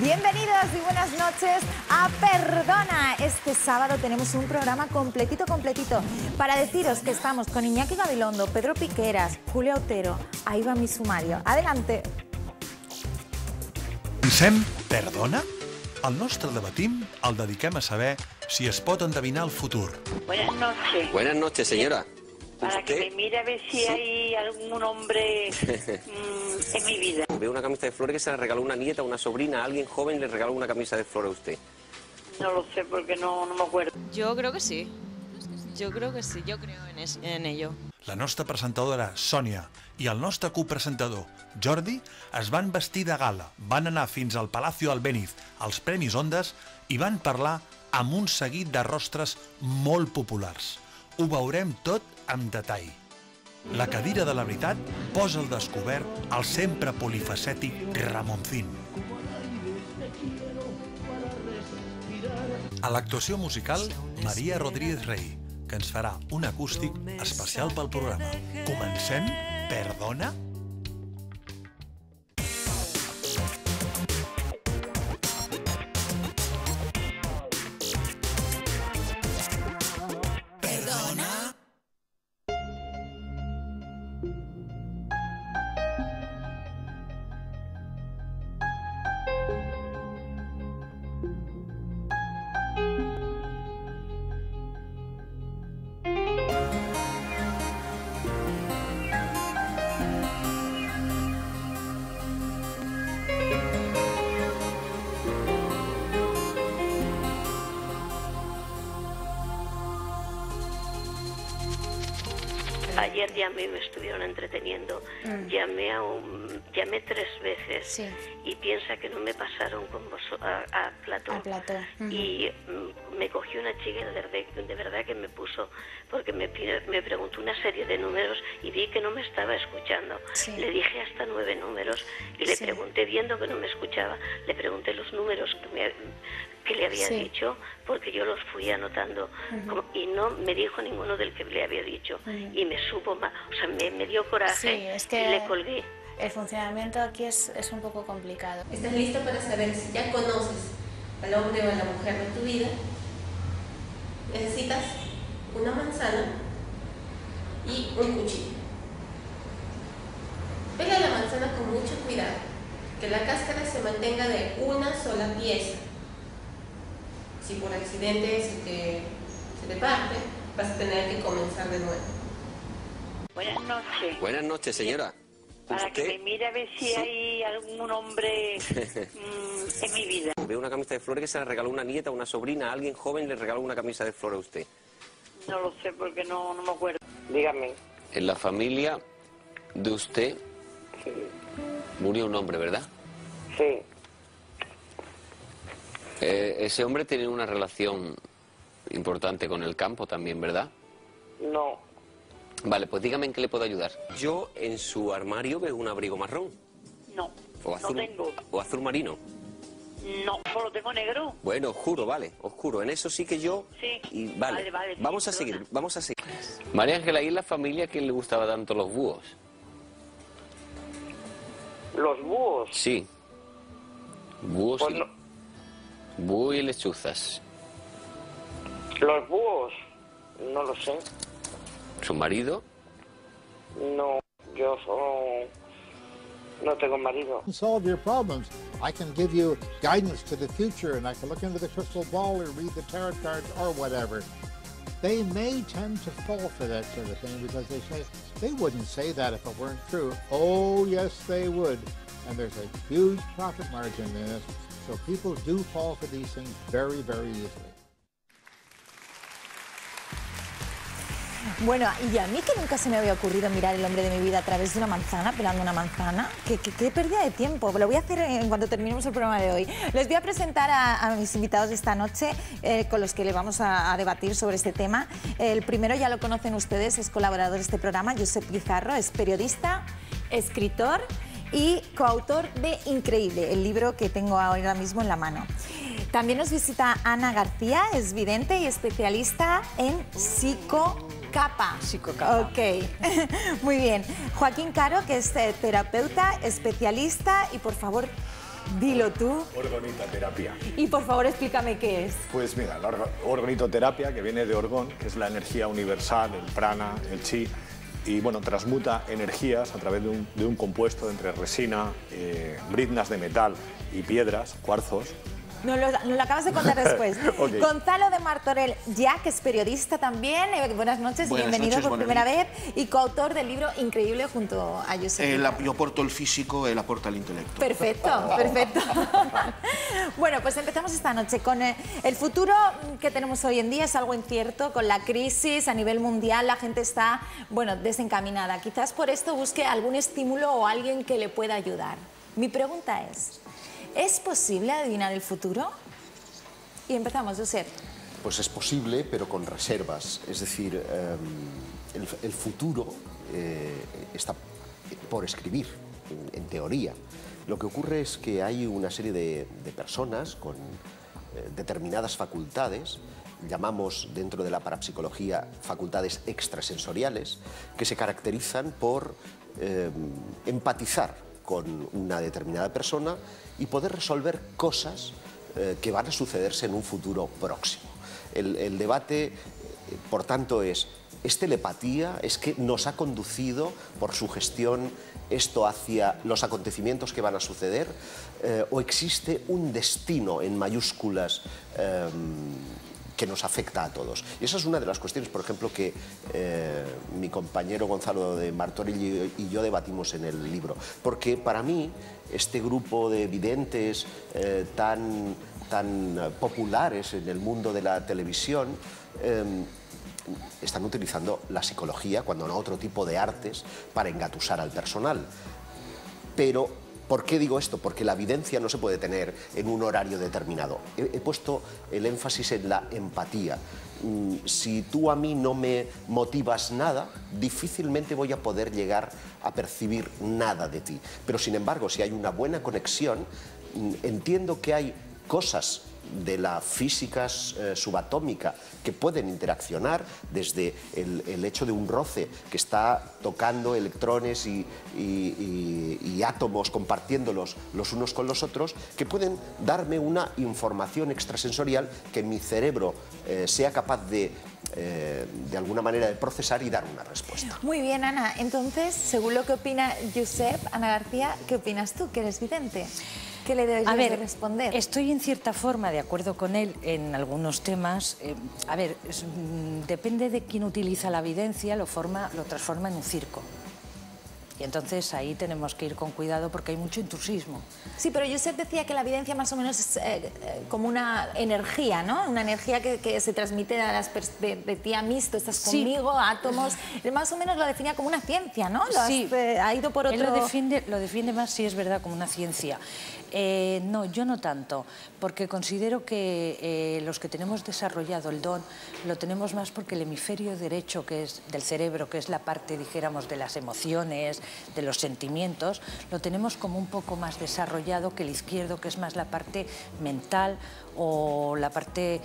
Bienvenidos y buenas noches a Perdona. Este sábado tenemos un programa completito para deciros que estamos con Iñaki Gabilondo, Pedro Piqueras, Julia Otero. Ahí va mi sumario. Adelante. Pensem Perdona? El nostre debatim el dediquem a saber si es pot endevinar el futur. Buenas noches. Buenas noches, señora. Para ¿Usted? que me mire a ver si hay algún hombre en mi vida. Veo una camisa de flores que se la regaló una nieta, una sobrina, a alguien joven le regaló una camisa de flores a usted. No lo sé porque no me acuerdo. Yo creo que sí. Yo creo que sí, yo creo en ello. La nostra presentadora, Sònia, i el nostre copresentador, Jordi, es van vestir de gala, van anar fins al Palacio Albéniz, als Premis Ondas, i van parlar amb un seguit de rostres molt populars. Ho veurem tot amb detall. La cadira de la veritat posa al descobert el sempre polifacètic Ramoncín. A l'actuació musical, Maria Rodríguez Rey, que ens farà un acústic especial pel programa. Comencem Perdona? Ayer llamé y me estuvieron entreteniendo. Llamé 3 veces. Sí. Y piensa que no me pasaron con a Platón. A Platón. Y me cogió una chica de verdad que me puso, porque me preguntó una serie de números y vi que no me estaba escuchando. Sí. Le dije hasta 9 números y le pregunté, viendo que no me escuchaba, le pregunté los números que le había dicho, porque yo los fui anotando y no me dijo ninguno del que le había dicho. Y me supo más, o sea, me dio coraje y le colgué. El funcionamiento aquí es un poco complicado. ¿Estás lista para saber si ya conoces al hombre o a la mujer de tu vida? Necesitas una manzana y un cuchillo. Pela la manzana con mucho cuidado, que la cáscara se mantenga de una sola pieza. Si por accidente se te parte, vas a tener que comenzar de nuevo. Buenas noches. Buenas noches, señora. Para que ¿Usted? me mire a ver si hay algún hombre en mi vida. Veo una camisa de flores que se la regaló una nieta, una sobrina, a alguien joven le regaló una camisa de flores a usted. No lo sé porque no me acuerdo. Dígame. En la familia de usted murió un hombre, ¿verdad? Sí. Ese hombre tiene una relación importante con el campo también, ¿verdad? No. Vale, pues dígame en qué le puedo ayudar. Yo en su armario veo un abrigo marrón. No. O azul, no tengo. o azul marino. No, solo tengo negro. Bueno, oscuro, vale, oscuro. En eso sí que yo... Sí. Y vale, Vale, vamos sí, a seguir, perdona. vamos a seguir. María Ángela, ¿y en la familia quién le gustaba tanto los búhos? ¿Los búhos? Sí. Búhos Pues y... no. Búho y lechuzas. ¿Los búhos? No lo sé. ¿Su marido? No, yo solo... No tengo marido. Solve your problems. I can give you guidance to the future, and I can look into the crystal ball or read the tarot cards or whatever. They may tend to fall for that sort of thing because they wouldn't say that if it weren't true. Oh, yes, they would. And there's a huge profit margin in this. So people do fall for these things very, very easily. Bueno, y a mí que nunca se me había ocurrido mirar el hombre de mi vida a través de una manzana, pelando una manzana. Qué pérdida de tiempo. Lo voy a hacer en cuanto terminemos el programa de hoy. Les voy a presentar a mis invitados de esta noche con los que le vamos a debatir sobre este tema. El primero ya lo conocen ustedes, es colaborador de este programa, Josep Guijarro, es periodista, escritor y coautor de Increíble, el libro que tengo ahora mismo en la mano. También nos visita Ana García, es vidente y especialista en psicocapa. Ok, muy bien. Joaquín Caro, que es terapeuta, especialista y, por favor, Dilo tú. Orgonitoterapia. Y por favor explícame qué es. Pues mira, la orgonitoterapia, que viene de orgón, que es la energía universal, el prana, el chi, y bueno, transmuta energías a través de un compuesto entre resina, briznas de metal y piedras, cuarzos. Nos lo acabas de contar después. Okay. Gonzalo de Martorell, ya que es periodista también. Buenas noches y bienvenido por primera vez. Y coautor del libro increíble junto a Josep. Yo aporto el físico, él aporta el intelecto. Perfecto, perfecto. Bueno, pues empezamos esta noche con el futuro que tenemos hoy en día. Es algo incierto, con la crisis a nivel mundial. La gente está, bueno, desencaminada. Quizás por esto busque algún estímulo o alguien que le pueda ayudar. Mi pregunta ¿es posible adivinar el futuro? Y empezamos, Josep. Pues es posible, pero con reservas. Es decir, el futuro está por escribir, en teoría. Lo que ocurre es que hay una serie de personas con determinadas facultades, llamamos dentro de la parapsicología facultades extrasensoriales, que se caracterizan por empatizar con una determinada persona y poder resolver cosas que van a sucederse en un futuro próximo. El debate, por tanto, es telepatía, es que nos ha conducido por sugestión esto hacia los acontecimientos que van a suceder, o existe un destino en mayúsculas que nos afecta a todos. Y esa es una de las cuestiones, por ejemplo, que mi compañero Gonzalo de Martorell y yo debatimos en el libro. Porque para mí, este grupo de videntes tan populares en el mundo de la televisión están utilizando la psicología, cuando no otro tipo de artes, para engatusar al personal. Pero ¿por qué digo esto? Porque la evidencia no se puede tener en un horario determinado. He puesto el énfasis en la empatía. Si tú a mí no me motivas nada, difícilmente voy a poder llegar a percibir nada de ti. Pero sin embargo, si hay una buena conexión, entiendo que hay cosas de la física subatómica que pueden interaccionar, desde el hecho de un roce que está tocando electrones y átomos, compartiéndolos los unos con los otros, que pueden darme una información extrasensorial que mi cerebro sea capaz de alguna manera de procesar y dar una respuesta. Muy bien, Ana. Entonces, según lo que opina Josep, Ana García, ¿qué opinas tú, que eres vidente? ¿Qué le debes de responder? Estoy en cierta forma de acuerdo con él en algunos temas. Depende de quién utiliza la evidencia, lo transforma en un circo. Y entonces ahí tenemos que ir con cuidado porque hay mucho intrusismo. Sí, pero Josep decía que la evidencia más o menos es como una energía, ¿no? Una energía que se transmite a las de ti a mí, tú estás conmigo, átomos. Más o menos lo definía como una ciencia, ¿no? Sí, ha ido por otro... Él lo defiende más, sí, es verdad, como una ciencia. No, yo no tanto, porque considero que los que tenemos desarrollado el don lo tenemos más porque el hemisferio derecho, que es del cerebro, que es la parte, dijéramos, de las emociones, de los sentimientos, lo tenemos como un poco más desarrollado que el izquierdo, que es más la parte mental o la parte,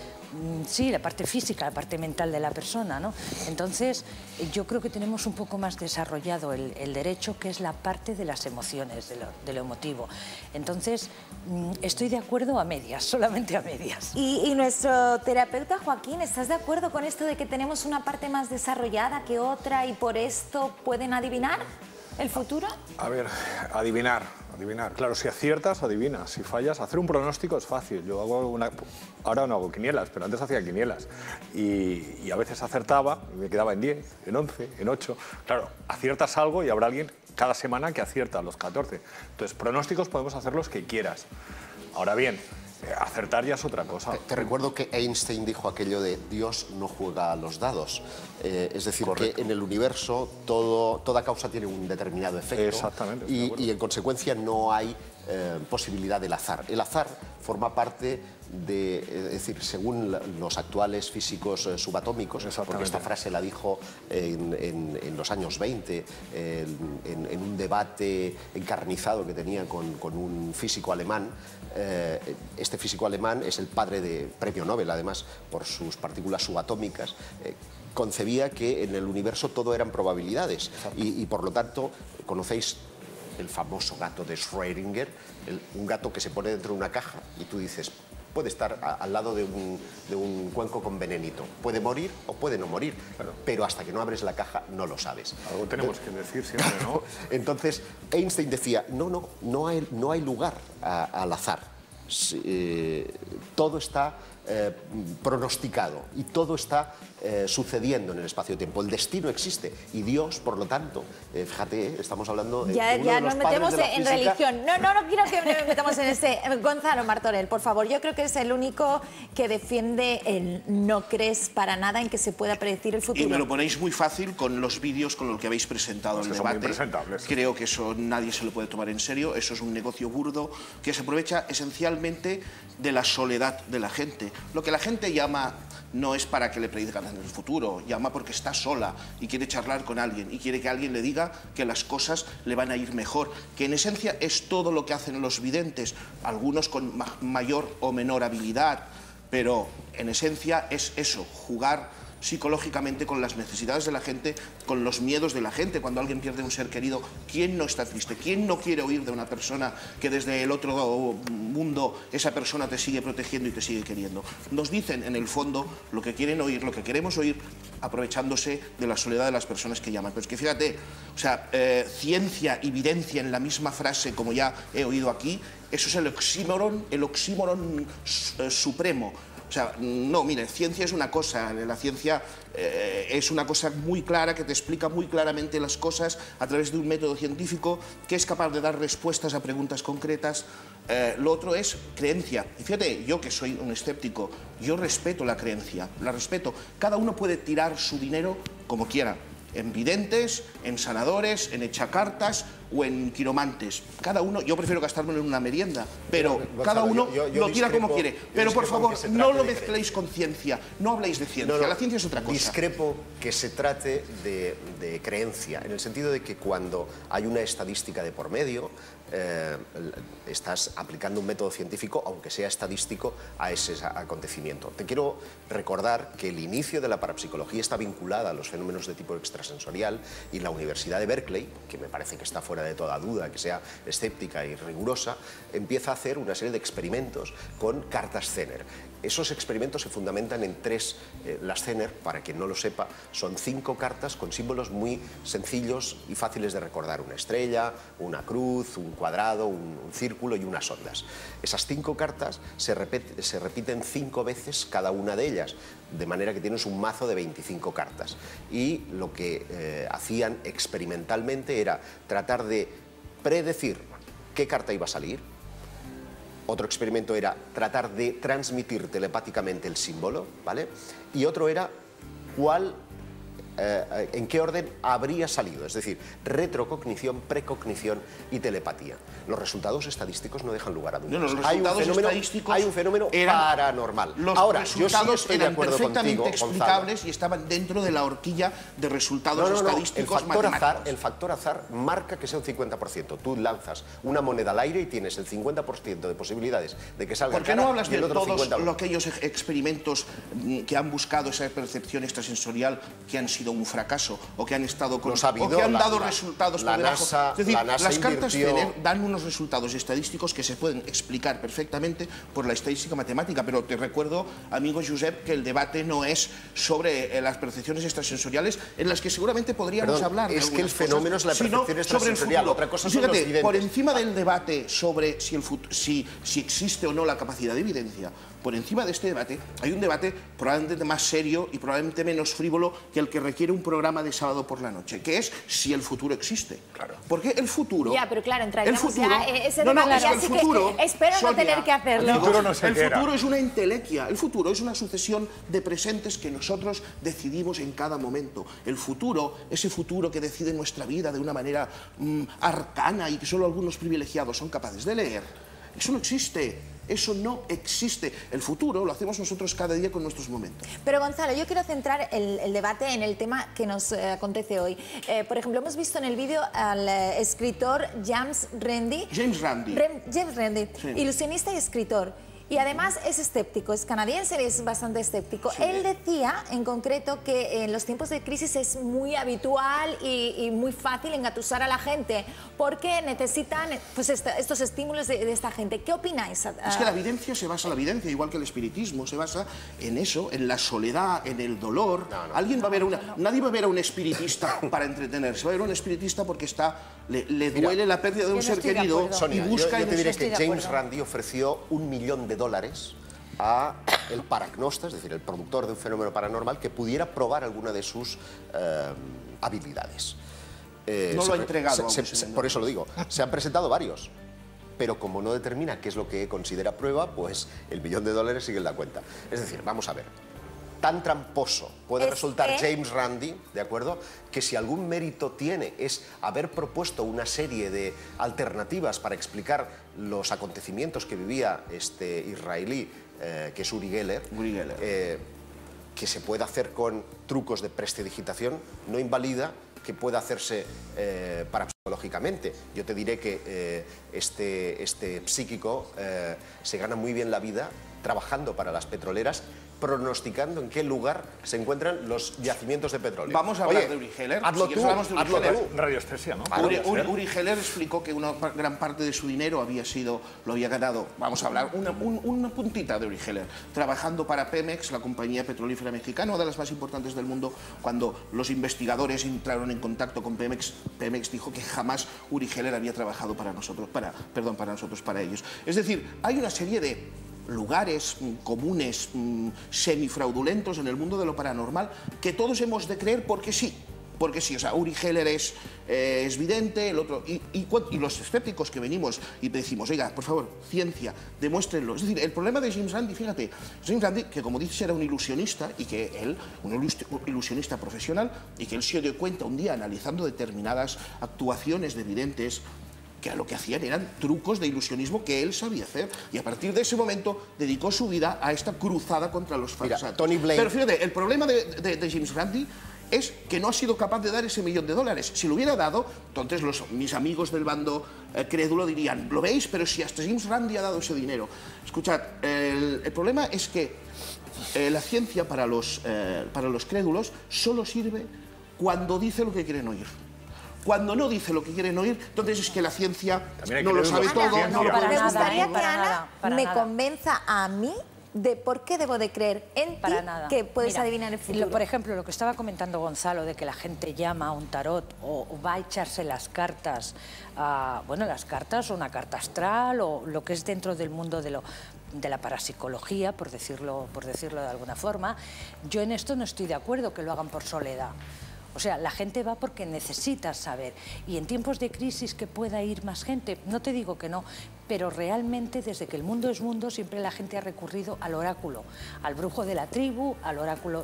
sí, la parte física, la parte mental de la persona, ¿no? Entonces, yo creo que tenemos un poco más desarrollado el derecho, que es la parte de las emociones, de lo emotivo. Entonces, estoy de acuerdo a medias, solamente a medias. Y nuestro terapeuta Joaquín, ¿estás de acuerdo con esto de que tenemos una parte más desarrollada que otra y por esto pueden adivinar el futuro? A ver, adivinar. Claro, si aciertas, adivinas. Si fallas, hacer un pronóstico es fácil. Yo ahora no hago quinielas, pero antes hacía quinielas. Y a veces acertaba y me quedaba en 10, en 11, en 8. Claro, aciertas algo y habrá alguien cada semana que acierta los 14. Entonces, pronósticos podemos hacer los que quieras. Ahora bien, acertar ya es otra cosa. Te recuerdo que Einstein dijo aquello de Dios no juega a los dados. Es decir, correcto, que en el universo toda causa tiene un determinado efecto. Exactamente. Y en consecuencia no hay posibilidad del azar. El azar forma parte de, es decir, según los actuales físicos subatómicos, porque esta frase la dijo en los años 20, en un debate encarnizado que tenía con un físico alemán. Este físico alemán es el padre de premio Nobel, además, por sus partículas subatómicas. Concebía que en el universo todo eran probabilidades y por lo tanto, conocéis el famoso gato de Schrödinger, un gato que se pone dentro de una caja y tú dices, puede estar al lado de un cuenco con venenito. Puede morir o puede no morir, pero hasta que no abres la caja no lo sabes. Algo tenemos que decir siempre, ¿no? Entonces, Einstein decía, no hay lugar al azar. Todo está pronosticado y todo está sucediendo en el espacio-tiempo. El destino existe y Dios, por lo tanto, fíjate, estamos hablando de ya uno de nos los padres metemos de la en física. religión. No quiero que nos metamos en ese. Gonzalo Martorell, por favor, yo creo que es el único que defiende el no crees para nada en que se pueda predecir el futuro. Y me lo ponéis muy fácil con los vídeos con los que habéis presentado el debate. Creo que eso nadie se lo puede tomar en serio, eso es un negocio burdo que se aprovecha esencialmente de la soledad de la gente. Lo que la gente llama no es para que le predigan en el futuro, llama porque está sola y quiere charlar con alguien y quiere que alguien le diga que las cosas le van a ir mejor, que en esencia es todo lo que hacen los videntes, algunos con mayor o menor habilidad, pero en esencia es eso, jugar psicológicamente con las necesidades de la gente, con los miedos de la gente. Cuando alguien pierde un ser querido, ¿quién no está triste? ¿Quién no quiere oír de una persona que desde el otro mundo esa persona te sigue protegiendo y te sigue queriendo? Nos dicen en el fondo lo que quieren oír, lo que queremos oír, aprovechándose de la soledad de las personas que llaman. Pero es que fíjate, o sea, ciencia y evidencia en la misma frase, como ya he oído aquí, eso es el oxímoron supremo. O sea, no, mire, ciencia es una cosa, la ciencia es una cosa muy clara que te explica muy claramente las cosas a través de un método científico que es capaz de dar respuestas a preguntas concretas. Lo otro es creencia. Y fíjate, yo que soy un escéptico, yo respeto la creencia, la respeto. Cada uno puede tirar su dinero como quiera, en videntes, en sanadores, en echacartas o en quiromantes. Cada uno, yo prefiero gastármelo en una merienda, pero cada uno lo tira como quiere. Pero por favor, no lo mezcléis con ciencia, no habléis de ciencia, la ciencia es otra cosa. Discrepo que se trate de creencia, en el sentido de que cuando hay una estadística de por medio, estás aplicando un método científico, aunque sea estadístico, a ese acontecimiento. Te quiero recordar que el inicio de la parapsicología está vinculada a los fenómenos de tipo extrasensorial y la Universidad de Berkeley, que me parece que está fuera de toda duda, que sea escéptica y rigurosa, empieza a hacer una serie de experimentos con cartas Zener. Esos experimentos se fundamentan en tres. Las Zener, para quien no lo sepa, son 5 cartas con símbolos muy sencillos y fáciles de recordar. Una estrella, una cruz, un cuadrado, un círculo y unas ondas. Esas 5 cartas se repiten 5 veces cada una de ellas, de manera que tienes un mazo de 25 cartas. Y lo que hacían experimentalmente era tratar de predecir qué carta iba a salir. Otro experimento era tratar de transmitir telepáticamente el símbolo, ¿vale? Y otro era en qué orden habría salido, es decir, retrocognición, precognición y telepatía. Los resultados estadísticos no dejan lugar a dudas. No, los resultados estadísticos hay un fenómeno paranormal. Los Ahora, resultados yo sí estoy de eran acuerdo perfectamente contigo, explicables, Gonzalo. Y estaban dentro de la horquilla de resultados estadísticos matemáticos. El factor azar marca que sea un 50%. Tú lanzas una moneda al aire y tienes el 50% de posibilidades de que salga. ¿Por qué no hablas de todos 50%? aquellos experimentos que han buscado esa percepción extrasensorial que han sido un fracaso o que han estado con, o que han dado resultados por debajo? Es decir, las cartas Zener dan unos resultados estadísticos que se pueden explicar perfectamente por la estadística matemática, pero te recuerdo, amigo Josep, que el debate no es sobre las percepciones extrasensoriales, en las que seguramente podríamos hablar. Es que el fenómeno es la percepción extrasensorial, otra cosa son los videntes. Por encima del debate sobre si existe o no la capacidad de evidencia, por encima de este debate hay un debate probablemente más serio y probablemente menos frívolo que el que requiere un programa de sábado por la noche, que es si el futuro existe. Claro. Porque el futuro... Ya, pero claro, entraríamos ya ese debate, ya sí que espero no tener que hacerlo. El futuro es una entelequia, el futuro es una sucesión de presentes que nosotros decidimos en cada momento. El futuro, ese futuro que decide nuestra vida de una manera arcana y que solo algunos privilegiados son capaces de leer, eso no existe. Eso no existe. El futuro lo hacemos nosotros cada día con nuestros momentos. Pero Gonzalo, yo quiero centrar el debate en el tema que nos acontece hoy. Por ejemplo, hemos visto en el vídeo al escritor James Randi, sí. ilusionista y escritor. Y además es escéptico, es canadiense, es bastante escéptico. Sí. Él decía en concreto que en los tiempos de crisis es muy habitual y muy fácil engatusar a la gente porque necesitan pues, estos estímulos de esta gente. ¿Qué opináis? Es que la evidencia se basa en la evidencia, igual que el espiritismo, se basa en eso, en la soledad, en el dolor. Alguien va a ver nadie va a ver a un espiritista para entretenerse, va a ver a un espiritista porque le duele la pérdida de un ser querido. Sonia, y busca yo te diré que James Randi ofreció $1 millón a el paragnosta, es decir, el productor de un fenómeno paranormal, que pudiera probar alguna de sus habilidades. No lo ha entregado. Por eso lo digo, se han presentado varios, pero como no determina qué es lo que considera prueba, pues el $1 millón sigue en la cuenta. Es decir, vamos a ver, tan tramposo puede resultar James Randi, ¿de acuerdo?, que si algún mérito tiene es haber propuesto una serie de alternativas para explicar los acontecimientos que vivía este israelí, que es Uri Geller, que se puede hacer con trucos de prestidigitación, no invalida que pueda hacerse parapsicológicamente. Yo te diré que este psíquico se gana muy bien la vida trabajando para las petroleras, pronosticando en qué lugar se encuentran los yacimientos de petróleo. Vamos a hablar de Uri Geller. Hazlo tú. Radioestesia, ¿no? Uri Geller explicó que una gran parte de su dinero lo había ganado, vamos a hablar, una puntita de Uri Geller, trabajando para Pemex, la compañía petrolífera mexicana, una de las más importantes del mundo. Cuando los investigadores entraron en contacto con Pemex, Pemex dijo que jamás Uri Geller había trabajado para ellos. Es decir, hay una serie de lugares comunes, semifraudulentos en el mundo de lo paranormal que todos hemos de creer porque sí. Porque sí, o sea, Uri Geller es vidente, el otro... Y los escépticos que venimos y decimos, oiga, por favor, ciencia, demuéstrenlo. Es decir, el problema de James Randi, fíjate, James Randi, que como dices era un ilusionista, y que él, un ilusionista profesional, y que él se dio cuenta un día analizando determinadas actuaciones de videntes, que lo que hacían eran trucos de ilusionismo que él sabía hacer, y a partir de ese momento dedicó su vida a esta cruzada contra los falsatos. Tony Blaine... Pero fíjate, el problema de James Randi es que no ha sido capaz de dar ese $1 millón. Si lo hubiera dado, entonces mis amigos del bando crédulo dirían, ¿lo veis? Pero si hasta James Randi ha dado ese dinero. Escuchad, el problema es que la ciencia para los crédulos solo sirve cuando dice lo que quieren oír. Cuando no dice lo que quieren oír, entonces es que la ciencia no lo sabe todo. Me gustaría que Ana me convenza a mí de por qué debo de creer en ti que puedes adivinar el futuro. Por ejemplo, lo que estaba comentando Gonzalo, de que la gente llama a un tarot o va a echarse las cartas, bueno, las cartas o una carta astral o lo que es dentro del mundo de la parapsicología, por decirlo de alguna forma. Yo en esto no estoy de acuerdo que lo hagan por soledad. O sea, la gente va porque necesita saber. Y en tiempos de crisis que pueda ir más gente, no te digo que no, pero realmente desde que el mundo es mundo siempre la gente ha recurrido al oráculo, al brujo de la tribu, al oráculo...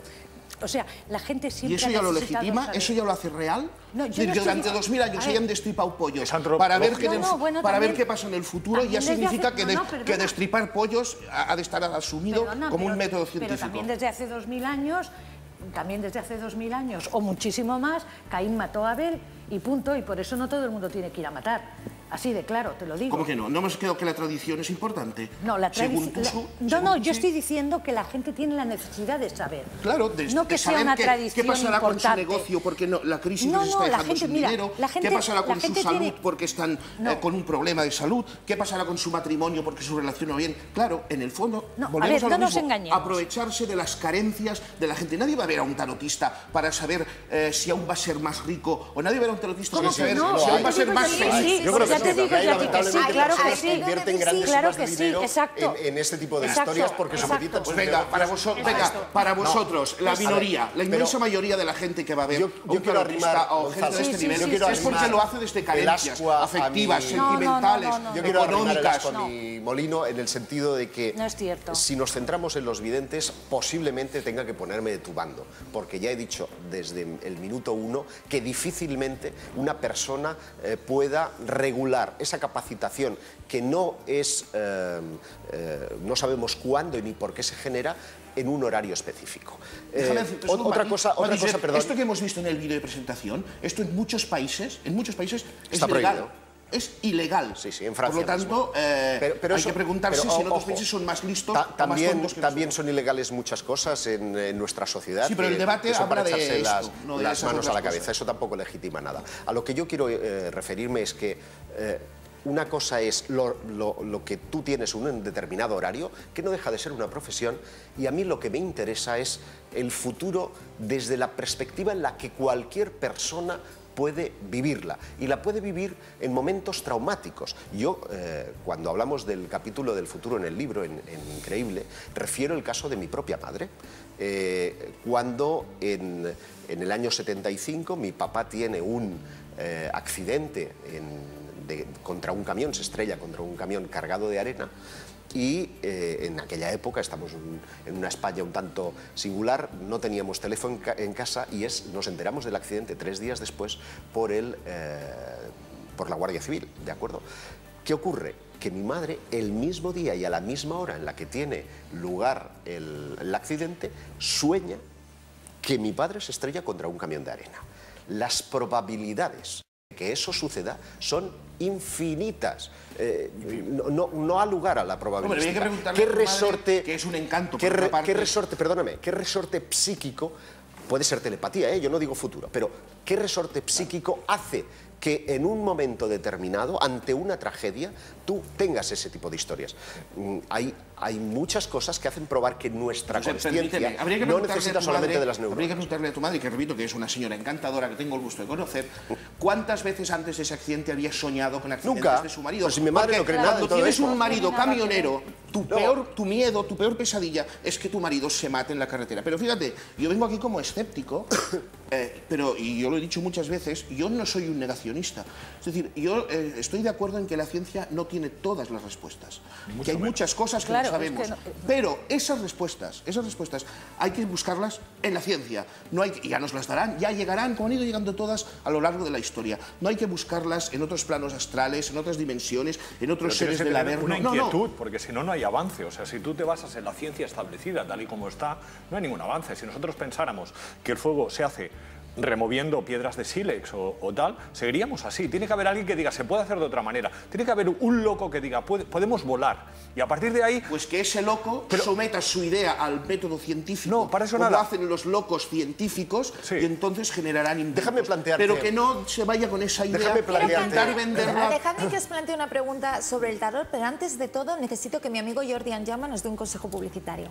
O sea, la gente siempre... ¿Y eso ya lo legitima? ¿Eso ya lo hace real? No, yo que durante 2000 años hayan destripado pollos para ver qué pasa en el futuro, ya significa que destripar pollos ha de estar asumido como un método científico. Pero también desde hace 2000 años, o muchísimo más, Caín mató a Abel y punto, y por eso no todo el mundo tiene que ir a matar. Así de claro, te lo digo. ¿Cómo que no? ¿No hemos quedado que la tradición es importante? No, la tradición... No, yo estoy diciendo que la gente tiene la necesidad de saber. Claro, no que sea una tradición ¿qué pasará importante con su negocio? Porque la crisis les está dejando sin dinero. ¿Qué pasará con su salud porque están con un problema de salud? ¿Qué pasará con su matrimonio porque su relación no va bien? Claro, en el fondo, volvemos a lo mismo. Aprovecharse de las carencias de la gente. Nadie va a ver a un tarotista para saber si aún va a ser más rico, o nadie va a ver a un tarotista para saber si aún va a ser más feliz. Yo creo que te digo yo a ti que sí, claro que sí. Invierten grandes sumas de dinero en este tipo de historias porque su apetito... Pues venga, para vosotros, la minoría, la inmensa mayoría de la gente que va a ver a un tarotista o gente de este nivel es porque lo hace desde carencias afectivas, sentimentales, económicas. Yo quiero arrimar el asco a mi molino en el sentido de que si nos centramos en los videntes, posiblemente tenga que ponerme de tu bando, porque ya he dicho desde el minuto 1 que difícilmente una persona pueda regular esa capacitación que no es, no sabemos cuándo ni por qué se genera en un horario específico. Otra cosa, perdón. Esto que hemos visto en el vídeo de presentación, esto en muchos países es está legal. es ilegal. Sí, en Francia. Por lo tanto, hay que preguntarse si en otros países son más listos o más tontos que nosotros. También son ilegales muchas cosas en nuestra sociedad. Sí, pero el debate habla de esto, no de las manos a la cabeza. cosas. Eso tampoco legitima nada. A lo que yo quiero referirme es que una cosa es lo que tú tienes en un determinado horario, que no deja de ser una profesión, y a mí lo que me interesa es el futuro desde la perspectiva en la que cualquier persona puede vivirla, y la puede vivir en momentos traumáticos. Yo, cuando hablamos del capítulo del futuro en el libro, en Increíble, refiero el caso de mi propia madre. Cuando en el año 75 mi papá tiene un accidente contra un camión, se estrella contra un camión cargado de arena, y en aquella época, estamos en una España un tanto singular, no teníamos teléfono en casa, y nos enteramos del accidente 3 días después por la Guardia Civil, ¿de acuerdo? ¿Qué ocurre? Que mi madre, el mismo día y a la misma hora en la que tiene lugar el accidente, sueña que mi padre se estrella contra un camión de arena. Las probabilidades de que eso suceda son infinitas. No ha lugar a la probabilidad. Hombre, hay que preguntarle a tu madre, que es un encanto. ¿Qué resorte psíquico, puede ser telepatía, yo no digo futuro, pero qué resorte psíquico hace que en un momento determinado, ante una tragedia, tú tengas ese tipo de historias? Hay muchas cosas que hacen probar que nuestra consciencia no necesita solamente de las neuronas. Habría que preguntarle a tu madre, que repito que es una señora encantadora que tengo el gusto de conocer, ¿cuántas veces antes de ese accidente había soñado con accidentes de su marido? Pues si mi madre no cree nada de todo tienes esto. un marido camionero, tu miedo, tu peor pesadilla es que tu marido se mate en la carretera. Pero fíjate, yo vengo aquí como escéptico, y yo lo he dicho muchas veces, yo no soy un negacionista. Es decir, yo estoy de acuerdo en que la ciencia no tiene todas las respuestas, que hay muchas cosas que no sabemos, pero esas respuestas hay que buscarlas en la ciencia. Ya nos las darán, ya llegarán, como han ido llegando todas a lo largo de la historia. No hay que buscarlas en otros planos astrales, en otras dimensiones, en otros seres del Averno. Una inquietud, porque si no, no hay avance. O sea, si tú te basas en la ciencia establecida, tal y como está, no hay ningún avance. Si nosotros pensáramos que el fuego se hace removiendo piedras de sílex o tal, seguiríamos así. Tiene que haber alguien que diga, se puede hacer de otra manera. Tiene que haber un loco que diga, podemos volar. Y a partir de ahí... Pues que ese loco someta su idea al método científico. No, para eso como nada. hacen los locos científicos, y entonces generarán inventos. Déjame plantearte... Pero que no se vaya con esa idea de intentar venderla. Dejadme que os plantee una pregunta sobre el tarot, pero antes de todo necesito que mi amigo Jordi Anjama nos dé un consejo publicitario.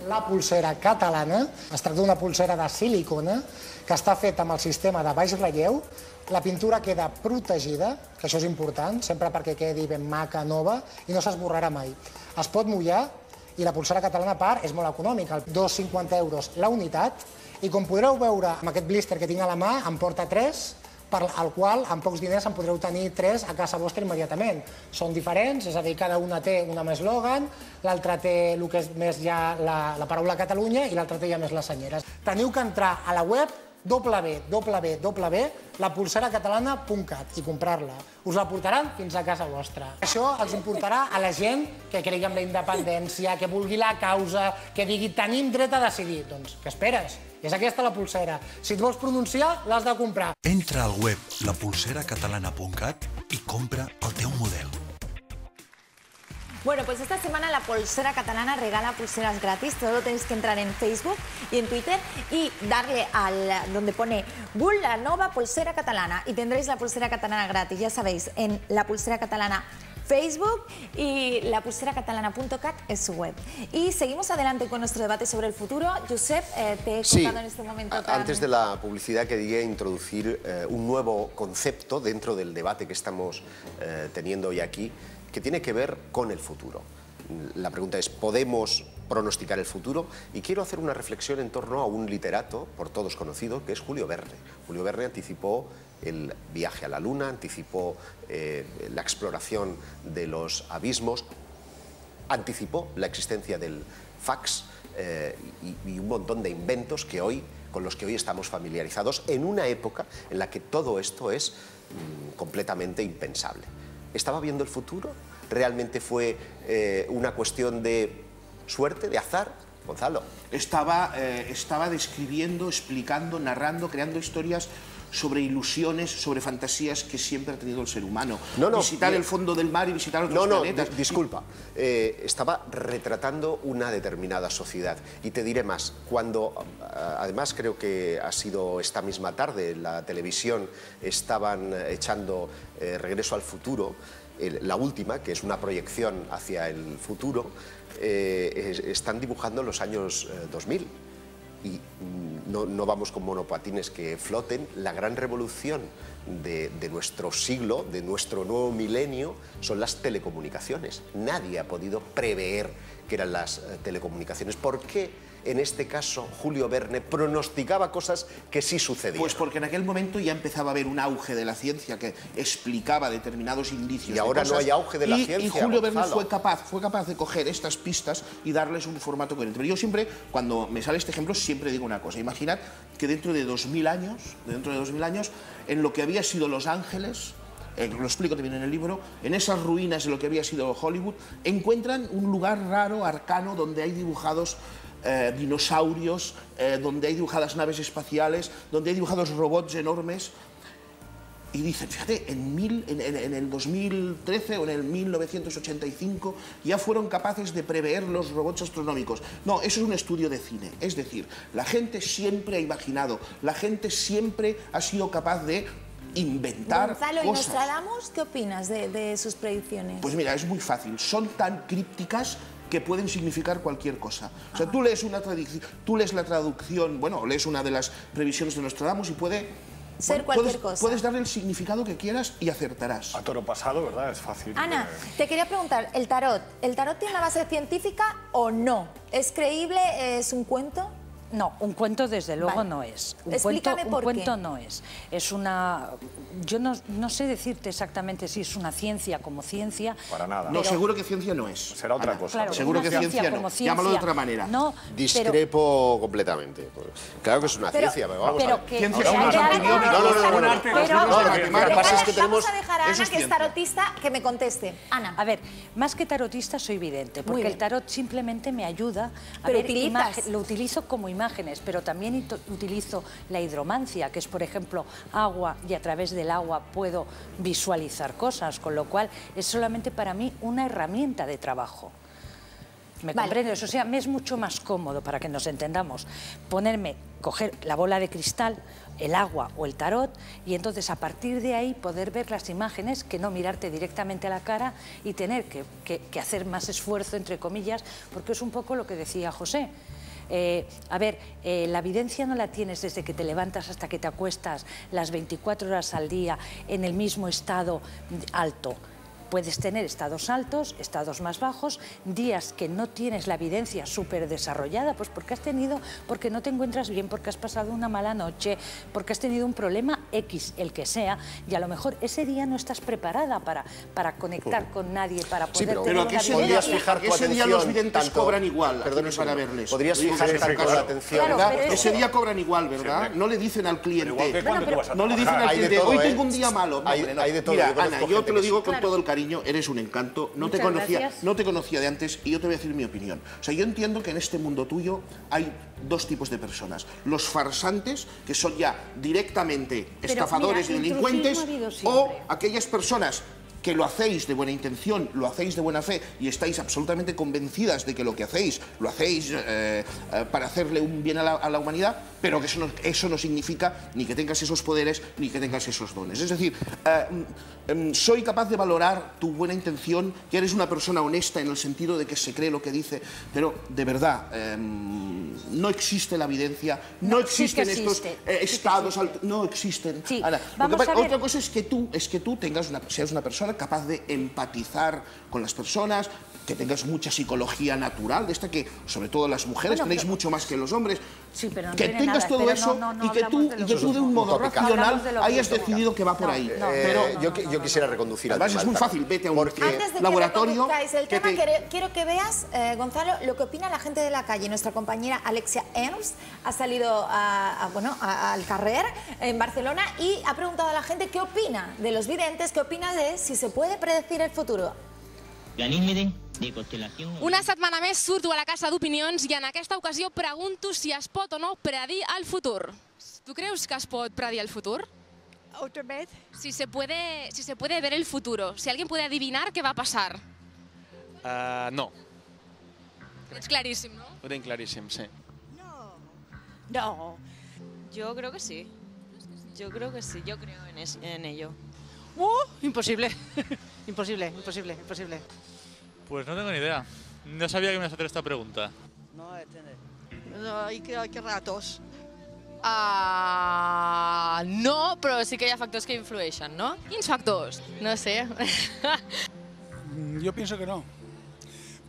La pulsera catalana es tracta d'una pulsera de silicona que està feta amb el sistema de baix relleu. La pintura queda protegida, que això és important, sempre perquè quedi ben maca, nova, i no s'esborrarà mai. Es pot mullar, i la pulsera catalana a part és molt econòmica, 2,50 euros la unitat, i com podreu veure amb aquest blister que tinc a la mà, em porta 3, al qual amb pocs diners en podreu tenir 3 a casa vostra immediatament. Són diferents, és a dir, cada una té un eslògan, l'altra té el que és més ja la paraula Catalunya i l'altra té ja més les senyeres. Teniu que entrar a la web www.lapulseracatalana.cat i comprar-la. Us la portaran fins a casa vostra. Això els importarà a la gent que cregui en la independència, que vulgui la causa, que digui tenim dret a decidir. Doncs, què esperes? És aquesta la pulsera. Si et vols pronunciar, l'has de comprar. Entra al web lapulseracatalana.cat y compra el teu model. Bueno, pues esta semana la Pulsera Catalana regala pulseras gratis. Solo tenéis que entrar en Facebook y en Twitter y darle donde pone Bull la nova pulsera catalana y tendréis la pulsera catalana gratis. Ya sabéis, en la pulsera catalana Facebook y lapulseracatalana.cat es su web. Y seguimos adelante con nuestro debate sobre el futuro. Josep, te he contado en este momento... Antes de la publicidad quería introducir un nuevo concepto dentro del debate que estamos teniendo hoy aquí, que tiene que ver con el futuro. La pregunta es, ¿podemos pronosticar el futuro? Y quiero hacer una reflexión en torno a un literato, por todos conocido, que es Julio Verne. Julio Verne anticipó el viaje a la Luna, anticipó la exploración de los abismos, anticipó la existencia del fax y un montón de inventos con los que hoy estamos familiarizados en una época en la que todo esto es completamente impensable. ¿Estaba viendo el futuro? ¿Realmente fue una cuestión de suerte, de azar? Gonzalo. Estaba describiendo, explicando, narrando, creando historias sobre ilusiones, sobre fantasías que siempre ha tenido el ser humano. Visitar el fondo del mar y visitar otros planetas. Disculpa, estaba retratando una determinada sociedad. Y te diré más, cuando, además creo que ha sido esta misma tarde, en la televisión estaban echando Regreso al Futuro, la última, que es una proyección hacia el futuro, están dibujando los años 2000. Y no vamos con monopatines que floten. La gran revolución de nuestro siglo, de nuestro nuevo milenio, son las telecomunicaciones. Nadie ha podido prever que eran las telecomunicaciones. ¿Por qué en este caso Julio Verne pronosticaba cosas que sí sucedían? Pues porque en aquel momento ya empezaba a haber un auge de la ciencia que explicaba determinados indicios. Y ahora no hay auge de la ciencia. Y Julio Verne fue capaz de coger estas pistas y darles un formato coherente. Pero yo siempre, cuando me sale este ejemplo, siempre digo una cosa. Imaginad que dentro de 2000 años, en lo que había sido Los Ángeles, lo explico también en el libro, en esas ruinas de lo que había sido Hollywood, encuentran un lugar raro, arcano, donde hay dibujados dinosaurios, donde hay dibujadas naves espaciales, donde hay dibujados robots enormes. Y dicen, fíjate, en el 2013 o en el 1985 ya fueron capaces de prever los robots astronómicos. No, eso es un estudio de cine. Es decir, la gente siempre ha imaginado, la gente siempre ha sido capaz de inventar Gonzalo, cosas. ¿y Nostradamus qué opinas de sus predicciones? Pues mira, es muy fácil. Son tan crípticas que pueden significar cualquier cosa. O sea, tú lees la traducción, bueno, lees una de las previsiones de Nostradamus y puede ser cualquier cosa. Puedes darle el significado que quieras y acertarás. A toro pasado, ¿verdad? Es fácil. Ana, te quería preguntar, ¿el tarot tiene una base científica o no? ¿Es creíble? ¿Es un cuento? No, un cuento desde luego no es. Explícame por qué. Un cuento no es. Es una... Yo no sé decirte exactamente si es una ciencia como ciencia. Para nada. No, seguro que ciencia no es. Será otra cosa. Claro, seguro que ciencia no. Llámalo de otra manera. No, discrepo completamente. Claro que es una ciencia, pero vamos a ver. Ciencia es una opinión. Vamos a dejar a Ana, que es tarotista, que me conteste. Ana. A ver, más que tarotista soy vidente, porque el tarot simplemente me ayuda a ver imágenes. Lo utilizo como imágenes, pero también utilizo la hidromancia, que es, por ejemplo, agua, y a través del agua puedo visualizar cosas, con lo cual es solamente para mí una herramienta de trabajo. ¿Me comprendes? O sea, me es mucho más cómodo, para que nos entendamos, coger la bola de cristal, el agua o el tarot, y entonces a partir de ahí poder ver las imágenes, que no mirarte directamente a la cara y tener que hacer más esfuerzo, entre comillas, porque es un poco lo que decía José. A ver, la evidencia no la tienes desde que te levantas hasta que te acuestas las 24 horas al día en el mismo estado alto. Puedes tener estados altos, estados más bajos, días que no tienes la evidencia súper desarrollada, pues porque no te encuentras bien, porque has pasado una mala noche, porque has tenido un problema X, el que sea, y a lo mejor ese día no estás preparada para conectar con nadie, para poder tener una evidencia. Ese día los videntes cobran igual para verles. Podrías fijar con la atención. Ese día cobran igual, ¿verdad? No le dicen al cliente, no le dicen al cliente, hoy tengo un día malo. Mira, Ana, yo te lo digo con todo el cariño, eres un encanto, no te conocía de antes y yo te voy a decir mi opinión. O sea, yo entiendo que en este mundo tuyo hay dos tipos de personas. Los farsantes, que son ya directamente estafadores y delincuentes, o aquellas personas que lo hacéis de buena intención, lo hacéis de buena fe y estáis absolutamente convencidas de que lo que hacéis, lo hacéis para hacerle un bien a la humanidad, pero que eso no significa ni que tengas esos poderes ni que tengas esos dones. Es decir, soy capaz de valorar tu buena intención, que eres una persona honesta en el sentido de que se cree lo que dice, pero de verdad, no existe la evidencia, no existen estos estados, no existen. Ahora, otra cosa es que tú seas una persona capaz de empatizar con las personas, que tengas mucha psicología natural, de esta que, sobre todo las mujeres, tenéis mucho más que los hombres, que tengas todo eso y que tú de un modo racional hayas decidido que va por ahí. Yo quisiera reconducir al tema. Además es muy fácil, vete a un laboratorio. Antes de que quiero que veas, Gonzalo, lo que opina la gente de la calle. Nuestra compañera Alexia Ernst ha salido al carrer en Barcelona y ha preguntado a la gente qué opina de los videntes, qué opina de si se puede predecir el futuro. Una setmana més surto a la Casa d'Opinions i en aquesta ocasió pregunto si es pot o no predir el futur. Tu creus que es pot predir el futur? ¿Otra vez? Si se puede ver el futuro, si alguien puede adivinar qué va a pasar. No. Es clarísimo, ¿no? Ho tinc claríssim, sí. No. Yo creo que sí. Yo creo que sí, yo creo en ello. Imposible. Imposible. Pues no tengo ni idea. No sabía que me ibas a hacer esta pregunta. No, qué ratos. No, però sí que hi ha factors que influeixen, no? Quins factors? No sé. Yo pienso que no.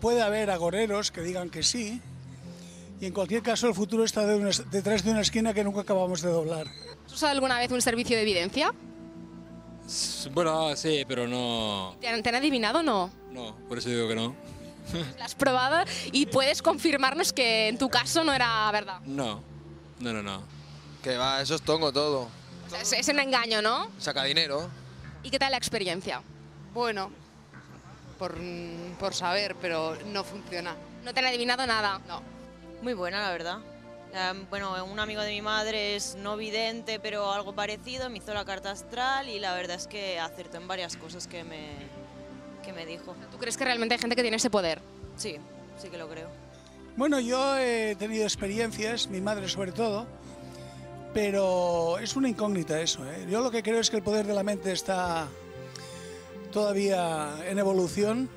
Puede haber agoreros que digan que sí, y en cualquier caso el futuro está detrás de una esquina que nunca acabamos de doblar. ¿Has usado alguna vez un servicio de evidencia? Bueno, sí, pero no... ¿Te han adivinado o no? No, por eso digo que no. ¿La has probado y puedes confirmarnos que en tu caso no era verdad? No. Que va, eso es tongo todo. O sea, es un engaño, ¿no? Saca dinero. ¿Y qué tal la experiencia? Bueno, por saber, pero no funciona. ¿No te han adivinado nada? No. Muy buena, la verdad. Bueno, un amigo de mi madre es no vidente, pero algo parecido, me hizo la carta astral y la verdad es que acertó en varias cosas que me dijo. ¿Tú crees que realmente hay gente que tiene ese poder? Sí, sí que lo creo. Bueno, yo he tenido experiencias, mi madre sobre todo, pero es una incógnita eso, ¿eh? Yo lo que creo es que el poder de la mente está todavía en evolución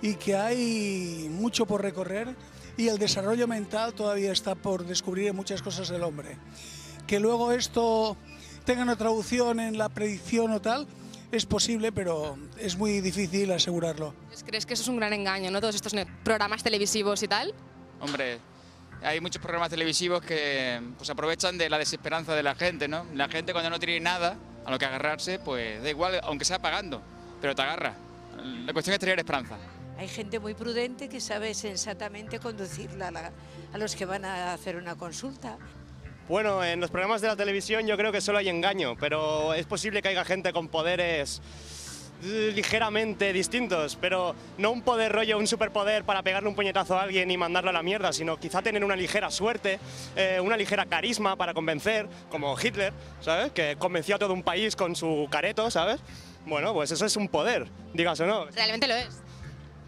y que hay mucho por recorrer y el desarrollo mental todavía está por descubrir en muchas cosas del hombre. Que luego esto tenga una traducción en la predicción o tal, es posible, pero es muy difícil asegurarlo. ¿Crees que eso es un gran engaño, no? Todos estos programas televisivos y tal. Hombre, hay muchos programas televisivos que pues aprovechan de la desesperanza de la gente, ¿no? La gente cuando no tiene nada a lo que agarrarse, pues da igual, aunque sea pagando, pero te agarra. La cuestión es tener esperanza. Hay gente muy prudente que sabe sensatamente conducirla a los que van a hacer una consulta. Bueno, en los programas de la televisión yo creo que solo hay engaño, pero es posible que haya gente con poderes ligeramente distintos, pero no un poder rollo, un superpoder para pegarle un puñetazo a alguien y mandarlo a la mierda, sino quizá tener una ligera suerte, una ligera carisma para convencer, como Hitler, ¿sabes? Que convenció a todo un país con su careto, ¿sabes? Bueno, pues eso es un poder, digas o no. Realmente lo es.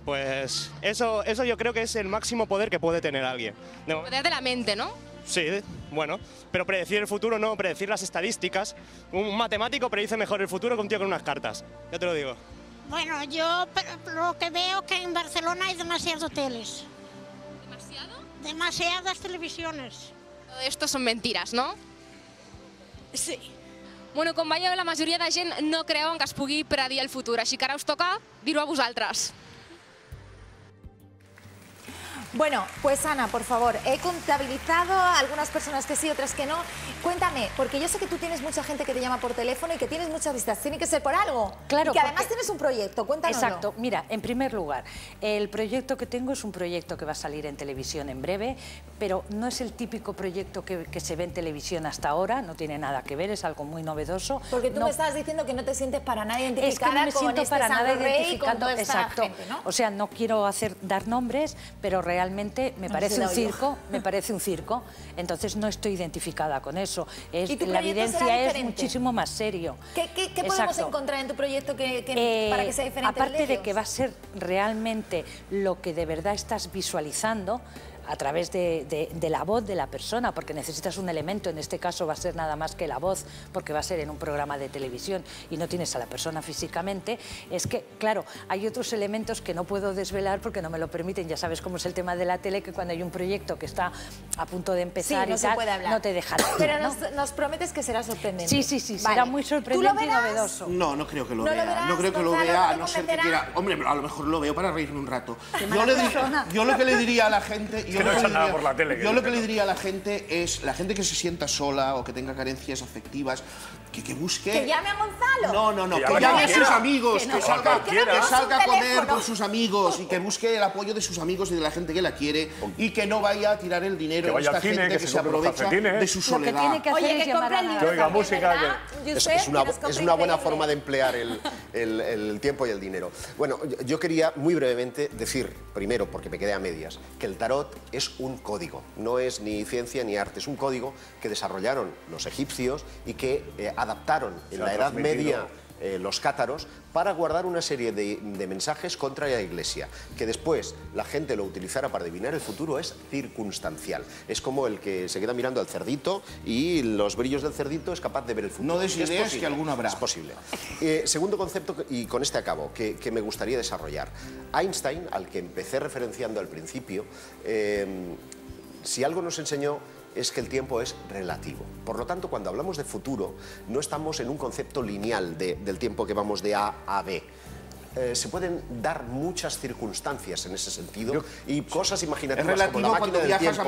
Pues eso yo creo que es el máximo poder que puede tener alguien. El poder de la mente, ¿no? Sí, bueno, pero predecir el futuro no, predecir las estadísticas. Un matemático predice mejor el futuro que un tío con unas cartas, ya te lo digo. Bueno, yo lo que veo que en Barcelona hay demasiados hoteles. ¿Demasiado? Demasiadas televisiones. Todo esto son mentiras, no? Sí. Bueno, com veieu, la majoria de gent no creuen que es pugui predir el futur, així que ara us toca dir-ho a vosaltres. Bueno, pues Ana, por favor, he contabilizado a algunas personas que sí, otras que no. Cuéntame, porque yo sé que tú tienes mucha gente que te llama por teléfono y que tienes muchas visitas. Tiene que ser por algo. Claro. Y que además tienes un proyecto, cuéntanoslo. Exacto. Mira, en primer lugar, el proyecto que tengo es un proyecto que va a salir en televisión en breve, pero no es el típico proyecto que se ve en televisión hasta ahora, no tiene nada que ver, es algo muy novedoso. Porque tú me estabas diciendo que no te sientes para nada identificada es que no me siento con para nada identificando identificando, exacto. gente, ¿no? O sea, no quiero dar nombres, pero realmente me parece un circo, entonces no estoy identificada con eso. La evidencia es muchísimo más serio. ¿Qué podemos encontrar en tu proyecto para que sea diferente? Aparte de que va a ser realmente lo que de verdad estás visualizando, a través de la voz de la persona, porque necesitas un elemento, en este caso va a ser nada más que la voz, porque va a ser en un programa de televisión y no tienes a la persona físicamente, es que, claro, hay otros elementos que no puedo desvelar porque no me lo permiten, ya sabes cómo es el tema de la tele, que cuando hay un proyecto que está a punto de empezar y tal, no te dejan. Pero nos prometes que será sorprendente. Sí, será muy sorprendente y novedoso. No, no creo que lo vea. No creo que lo vea, a no ser que quiera... Hombre, a lo mejor lo veo para reírme un rato. Yo lo que le diría a la gente... Yo lo que le diría a la gente es, la gente que se sienta sola o que tenga carencias afectivas, que busque... ¿Que llame a Gonzalo? No, que llame a sus amigos, que salga a comer con sus amigos y que busque el apoyo de sus amigos y de la gente que la quiere y que no vaya a tirar el dinero a esta gente que se aprovecha de su soledad. Oye, que compre el libro. Que oiga música. Es una buena forma de emplear el tiempo y el dinero. Bueno, yo quería muy brevemente decir, primero, porque me quedé a medias, que el tarot es un código, no es ni ciencia ni arte, es un código que desarrollaron los egipcios y que adaptaron en la Edad Media los cátaros para guardar una serie de mensajes contra la Iglesia. Que después la gente lo utilizara para adivinar el futuro es circunstancial. Es como el que se queda mirando al cerdito y los brillos del cerdito es capaz de ver el futuro. No des ideas que alguno habrá. Es posible. Segundo concepto, y con este acabo, que me gustaría desarrollar. Einstein, al que empecé referenciando al principio, si algo nos enseñó es que el tiempo es relativo. Por lo tanto, cuando hablamos de futuro, no estamos en un concepto lineal del tiempo que vamos de A a B. Se pueden dar muchas circunstancias en ese sentido y cosas imaginativas. Es relativo como la cuando máquina del viajas tiempo,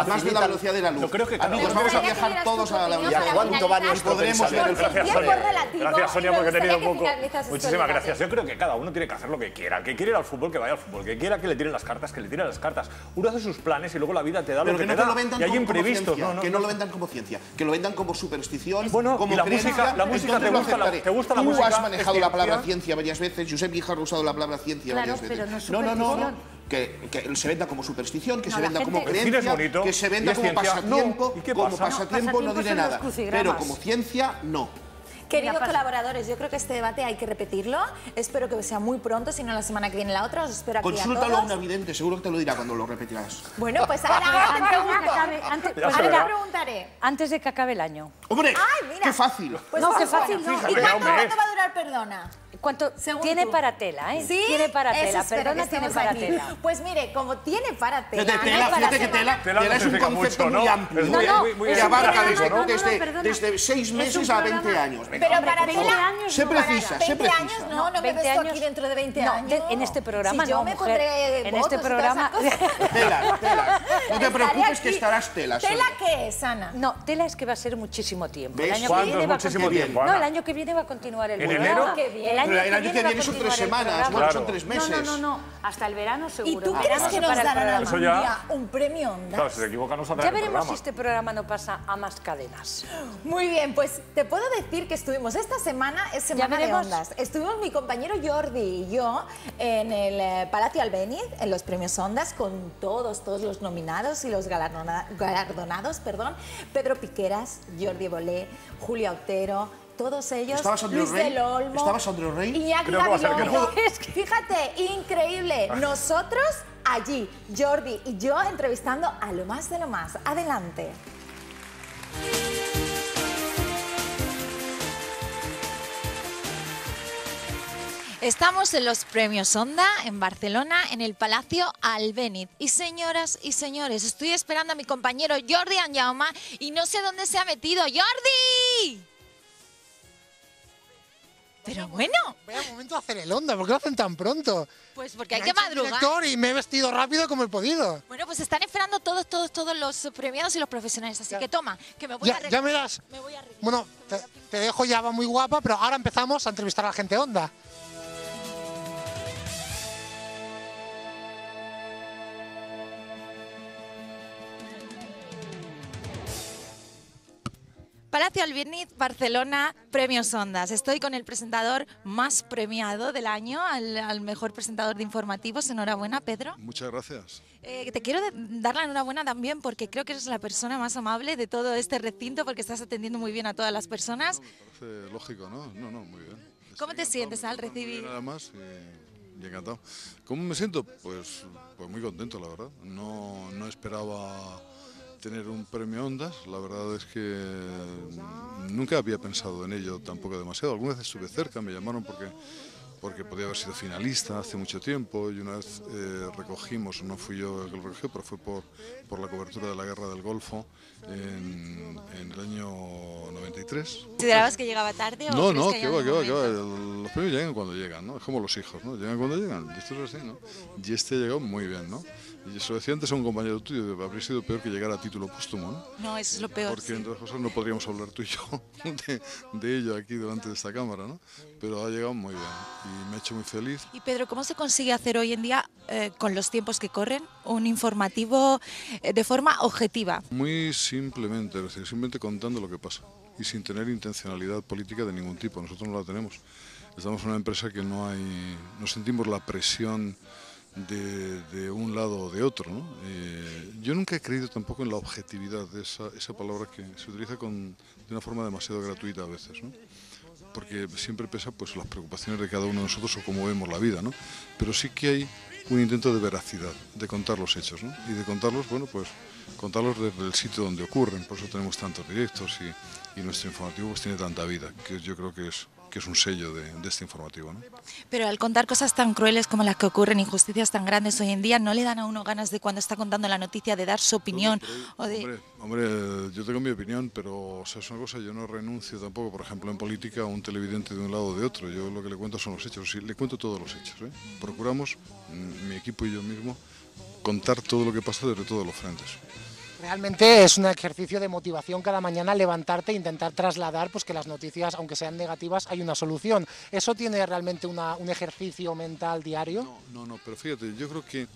a más de la velocidad de la luz. Yo creo que amigos, vamos a viajar todos a la velocidad de la luz. ¿Cuánto va nuestro podremos ver el Gracias, futuro? Sonia. Gracias, Sonia, porque he tenido un poco. finalizas Muchísimas este gracias. Yo creo que cada uno tiene que hacer lo que quiera. El que quiere ir al fútbol, que vaya al fútbol. El que quiera que le tiren las cartas, que le tiren las cartas. Uno hace sus planes y luego la vida te da lo que te da. Y hay imprevistos. Que no lo vendan como ciencia, que lo vendan como superstición, Bueno, como y la creencia. música, ¿te gusta la Tú música? has manejado ¿Es la palabra ciencia? ciencia varias veces. Josep Guijarro ha usado la palabra ciencia varias veces. Pero no es no. superstición. Que se venda como superstición, que No, se la venda gente- como El cine es creencia, bonito, que se y venda es como ciencia. pasatiempo. No, ¿y qué como pasa? pasatiempo no pasatiempo diré son nada. los crucigramas. Pero como ciencia, no. Queridos colaboradores, yo creo que este debate hay que repetirlo. Espero que sea muy pronto, si no la semana que viene la otra. Os espero aquí a Consúltalo a un todos. evidente, seguro que te lo dirá cuando lo repetirás. Bueno, pues ahora te pregunto. Ahora te preguntaré. Antes de que acabe el año. ¡Hombre! ¡Ay, mira! ¡Qué fácil! Pues No, muy qué fácil bueno. no. ¿Y Fíjate, cuánto hombre. va a durar Perdona? ¿Cuánto? Según Tiene tú. para tela, ¿eh? ¿Sí? Tiene para Eso tela. espero Perdona, que tiene estemos para aquí. tela. Pues mire, como tiene para tela... Fíjate, no hay para fíjate que semana. tela es un significa concepto mucho, ¿no? muy amplio. Es muy- No, muy- muy que es un abarca programa- desde 6 meses un a programa- 20 años. Venga, Pero hombre, para por favor. tela... años Sé no precisa, ganará. sé 20 años precisa. no me 20 ves tú años. aquí dentro de 20 No, años. en este programa si yo no, me mujer. pondré En votos este y todas programa... esas cosas. Telas. No te Estaré preocupes que aquí. estarás telas. ¿Tela Sonia. qué es, Ana? No, tela es que va a ser muchísimo tiempo. El ¿Ves? año que ¿Cuánto viene es va a muchísimo continuar. tiempo, No, Ana? el año que viene va a continuar el ¿En programa. enero? Qué bien. El año Pero que el año que viene va a viene son 3 continuar el semanas, programa. bueno, son Claro. 3 meses. No, hasta el verano seguro. ¿Y tú El crees verano que se nos para el darán programa. Eso algún ya- día un premio Ondas? Claro, si se equivoca no saldrá Ya el veremos programa. si este programa no pasa a más cadenas. Muy bien, pues te puedo decir que estuvimos esta semana, es Semana de veremos. Ondas. Estuvimos mi compañero Jordi y yo en el Palacio Albéniz, en los premios Ondas, con todos los nominados y los galardonados, perdón. Pedro Piqueras, Jordi Bolé, Julia Otero, todos ellos, ¿Estaba Sandro Luis Rey? del Olmo, ¿Estaba Sandro Rey? Iñaki Creo que va a ser que no. Gabilondo. Fíjate, increíble. Nosotros allí, Jordi y yo entrevistando a lo más de lo más. Adelante. Estamos en los premios Onda, en Barcelona, en el Palacio Albéniz. Y señoras y señores, estoy esperando a mi compañero Jordi Anjaume y no sé dónde se ha metido. ¡Jordi! Pero bueno, Vaya momento de hacer el Onda, ¿por qué lo hacen tan pronto? pues porque hay Me que ha hecho el madrugar. director y me he vestido rápido como he podido. Bueno, pues están esperando todos los premiados y los profesionales. Así que toma, que me voy a Ya me das. Me voy a arreglar. Bueno, te dejo ya, va muy guapa, pero ahora empezamos a entrevistar a la gente Onda. Palacio Albéniz, Barcelona, Premios Ondas. Estoy con el presentador más premiado del año, al mejor presentador de informativos. Enhorabuena, Pedro. Muchas gracias. Te quiero dar la enhorabuena también porque creo que eres la persona más amable de todo este recinto porque estás atendiendo muy bien a todas las personas. Me parece lógico, ¿no? No, muy bien. ¿Cómo te sientes al recibir? Nada más y encantado. ¿Cómo me siento? Pues muy contento, la verdad. No esperaba tener un premio Ondas. La verdad es que nunca había pensado en ello tampoco demasiado. Alguna vez estuve cerca, me llamaron porque podía haber sido finalista hace mucho tiempo y una vez recogimos, no fui yo el que lo recogió, pero fue por la cobertura de la Guerra del Golfo en el año 93. ¿Considerabas que llegaba tarde o No, crees no, que que hay va, algún que va. momento? Los premios llegan cuando llegan, ¿no? Es como los hijos, ¿no? Llegan cuando llegan. Y esto es así, ¿no? Y este llegó muy bien, ¿no? Y eso decía antes a un compañero tuyo, habría sido peor que llegar a título póstumo, ¿no? No, eso es lo peor. Porque entre otras cosas no podríamos hablar tú y yo de ello aquí delante de esta cámara, ¿no? Pero ha llegado muy bien y me ha hecho muy feliz. Y Pedro, ¿cómo se consigue hacer hoy en día, con los tiempos que corren, un informativo de forma objetiva? Muy simplemente, es decir, simplemente contando lo que pasa y sin tener intencionalidad política de ningún tipo. Nosotros no la tenemos. Estamos en una empresa que no sentimos la presión de un lado o de otro, ¿no? Yo nunca he creído tampoco en la objetividad, de esa palabra que se utiliza de una forma demasiado gratuita a veces, ¿no? Porque siempre pesa pues las preocupaciones de cada uno de nosotros o cómo vemos la vida, ¿no? Pero sí que hay un intento de veracidad, de contar los hechos, ¿no? Y de contarlos, bueno, pues contarlos desde el sitio donde ocurren, por eso tenemos tantos directos y nuestro informativo pues tiene tanta vida, que yo creo que es un sello de este informativo, ¿no? Pero al contar cosas tan crueles como las que ocurren, injusticias tan grandes hoy en día, ¿no le dan a uno ganas de cuando está contando la noticia de dar su opinión? Hombre, yo tengo mi opinión, pero o sea, es una cosa, yo no renuncio tampoco, por ejemplo, en política a un televidente de un lado o de otro. Yo lo que le cuento son los hechos, sí, le cuento todos los hechos, ¿eh? Procuramos, mi equipo y yo mismo, contar todo lo que pasa desde todos los frentes. Realmente es un ejercicio de motivación cada mañana levantarte e intentar trasladar pues, que las noticias, aunque sean negativas, hay una solución. ¿Eso tiene realmente un ejercicio mental diario? No, pero fíjate, yo creo que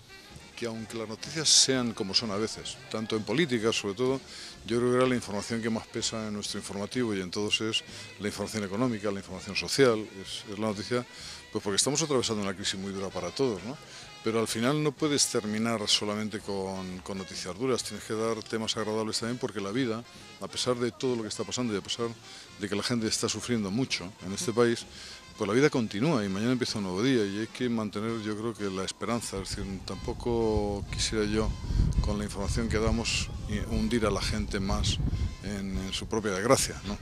aunque las noticias sean como son a veces, tanto en política sobre todo, yo creo que era la información que más pesa en nuestro informativo y en todos es la información económica, la información social, es la noticia, pues porque estamos atravesando una crisis muy dura para todos, ¿no? Pero al final no puedes terminar solamente con noticias duras, tienes que dar temas agradables también porque la vida, a pesar de todo lo que está pasando y a pesar de que la gente está sufriendo mucho en este país, pues la vida continúa y mañana empieza un nuevo día y hay que mantener, yo creo que la esperanza, es decir, tampoco quisiera yo con la información que damos hundir a la gente más en su propia desgracia, ¿no?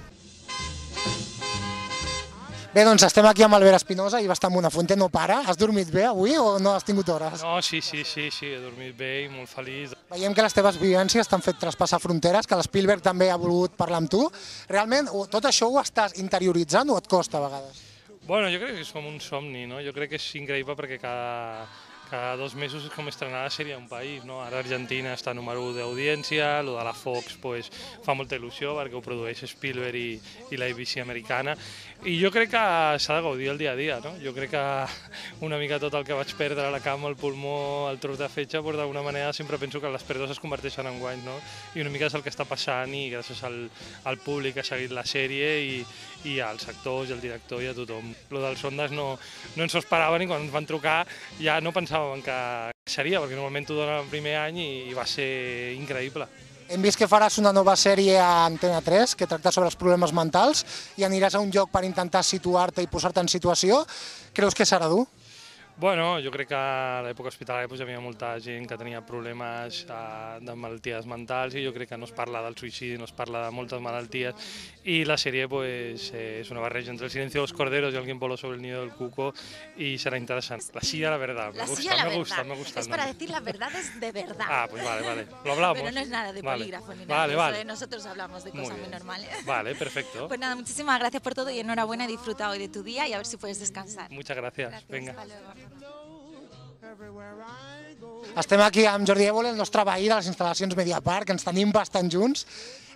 Bé, doncs estem aquí amb Albert Espinosa i va estar en Buenafuente, no para. Has dormit bé avui o no has tingut hores? No, sí, he dormit bé i molt feliç. Veiem que les teves vivències t'han fet traspassar fronteres, que l'Spielberg també ha volgut parlar amb tu. Realment, tot això ho estàs interioritzant o et costa a vegades? Bueno, jo crec que és com un somni, no? Jo crec que és increïble perquè cada 2 mesos és com estrenar la sèrie a un país, no? Ara Argentina està número 1 d'audiència, el de la Fox pues, fa molta il·lusió perquè ho produeix Spielberg i la ABC americana, i jo crec que s'ha de gaudir el dia a dia, no? Jo crec que una mica tot el que vaig perdre a la cama, el pulmó, el tros de fetge, pues, d'alguna manera sempre penso que les pèrdues es converteixen en guanys, no? I una mica és el que està passant i gràcies al públic que ha seguit la sèrie i als actors i al director i a tothom. Lo dels Ondas no ens ho esperaven i quan ens van trucar ja no pensàvem que seria, perquè normalment t'ho donen el primer any i va ser increïble. Hem vist que faràs una nova sèrie a Antena 3 que tracta sobre els problemes mentals i aniràs a un lloc per intentar situar-te i posar-te en situació. Creus que serà dur? Bueno, jo crec que a l'època hospitalària hi havia molta gent que tenia problemes de malalties mentals i jo crec que no es parla del suïcidi, no es parla de moltes malalties i la sèrie és una barreja entre El silencio de los corderos y Alguien voló sobre el nido del cuco y será interesante. La silla de la verdad, me gusta. Es para decir las verdades de verdad. Ah, pues vale, lo hablamos. Pero no es nada de polígrafo ni nada. Vale. Nosotros hablamos de cosas muy normales. Vale, perfecto. Pues nada, muchísimas gracias por todo y enhorabuena, disfruta hoy de tu día y a ver si puedes descansar. Muchas gracias. Venga. Hasta luego. Estem aquí amb Jordi Évole, el nostre veí de les instal·lacions Mediapart, que ens tenim bastant junts.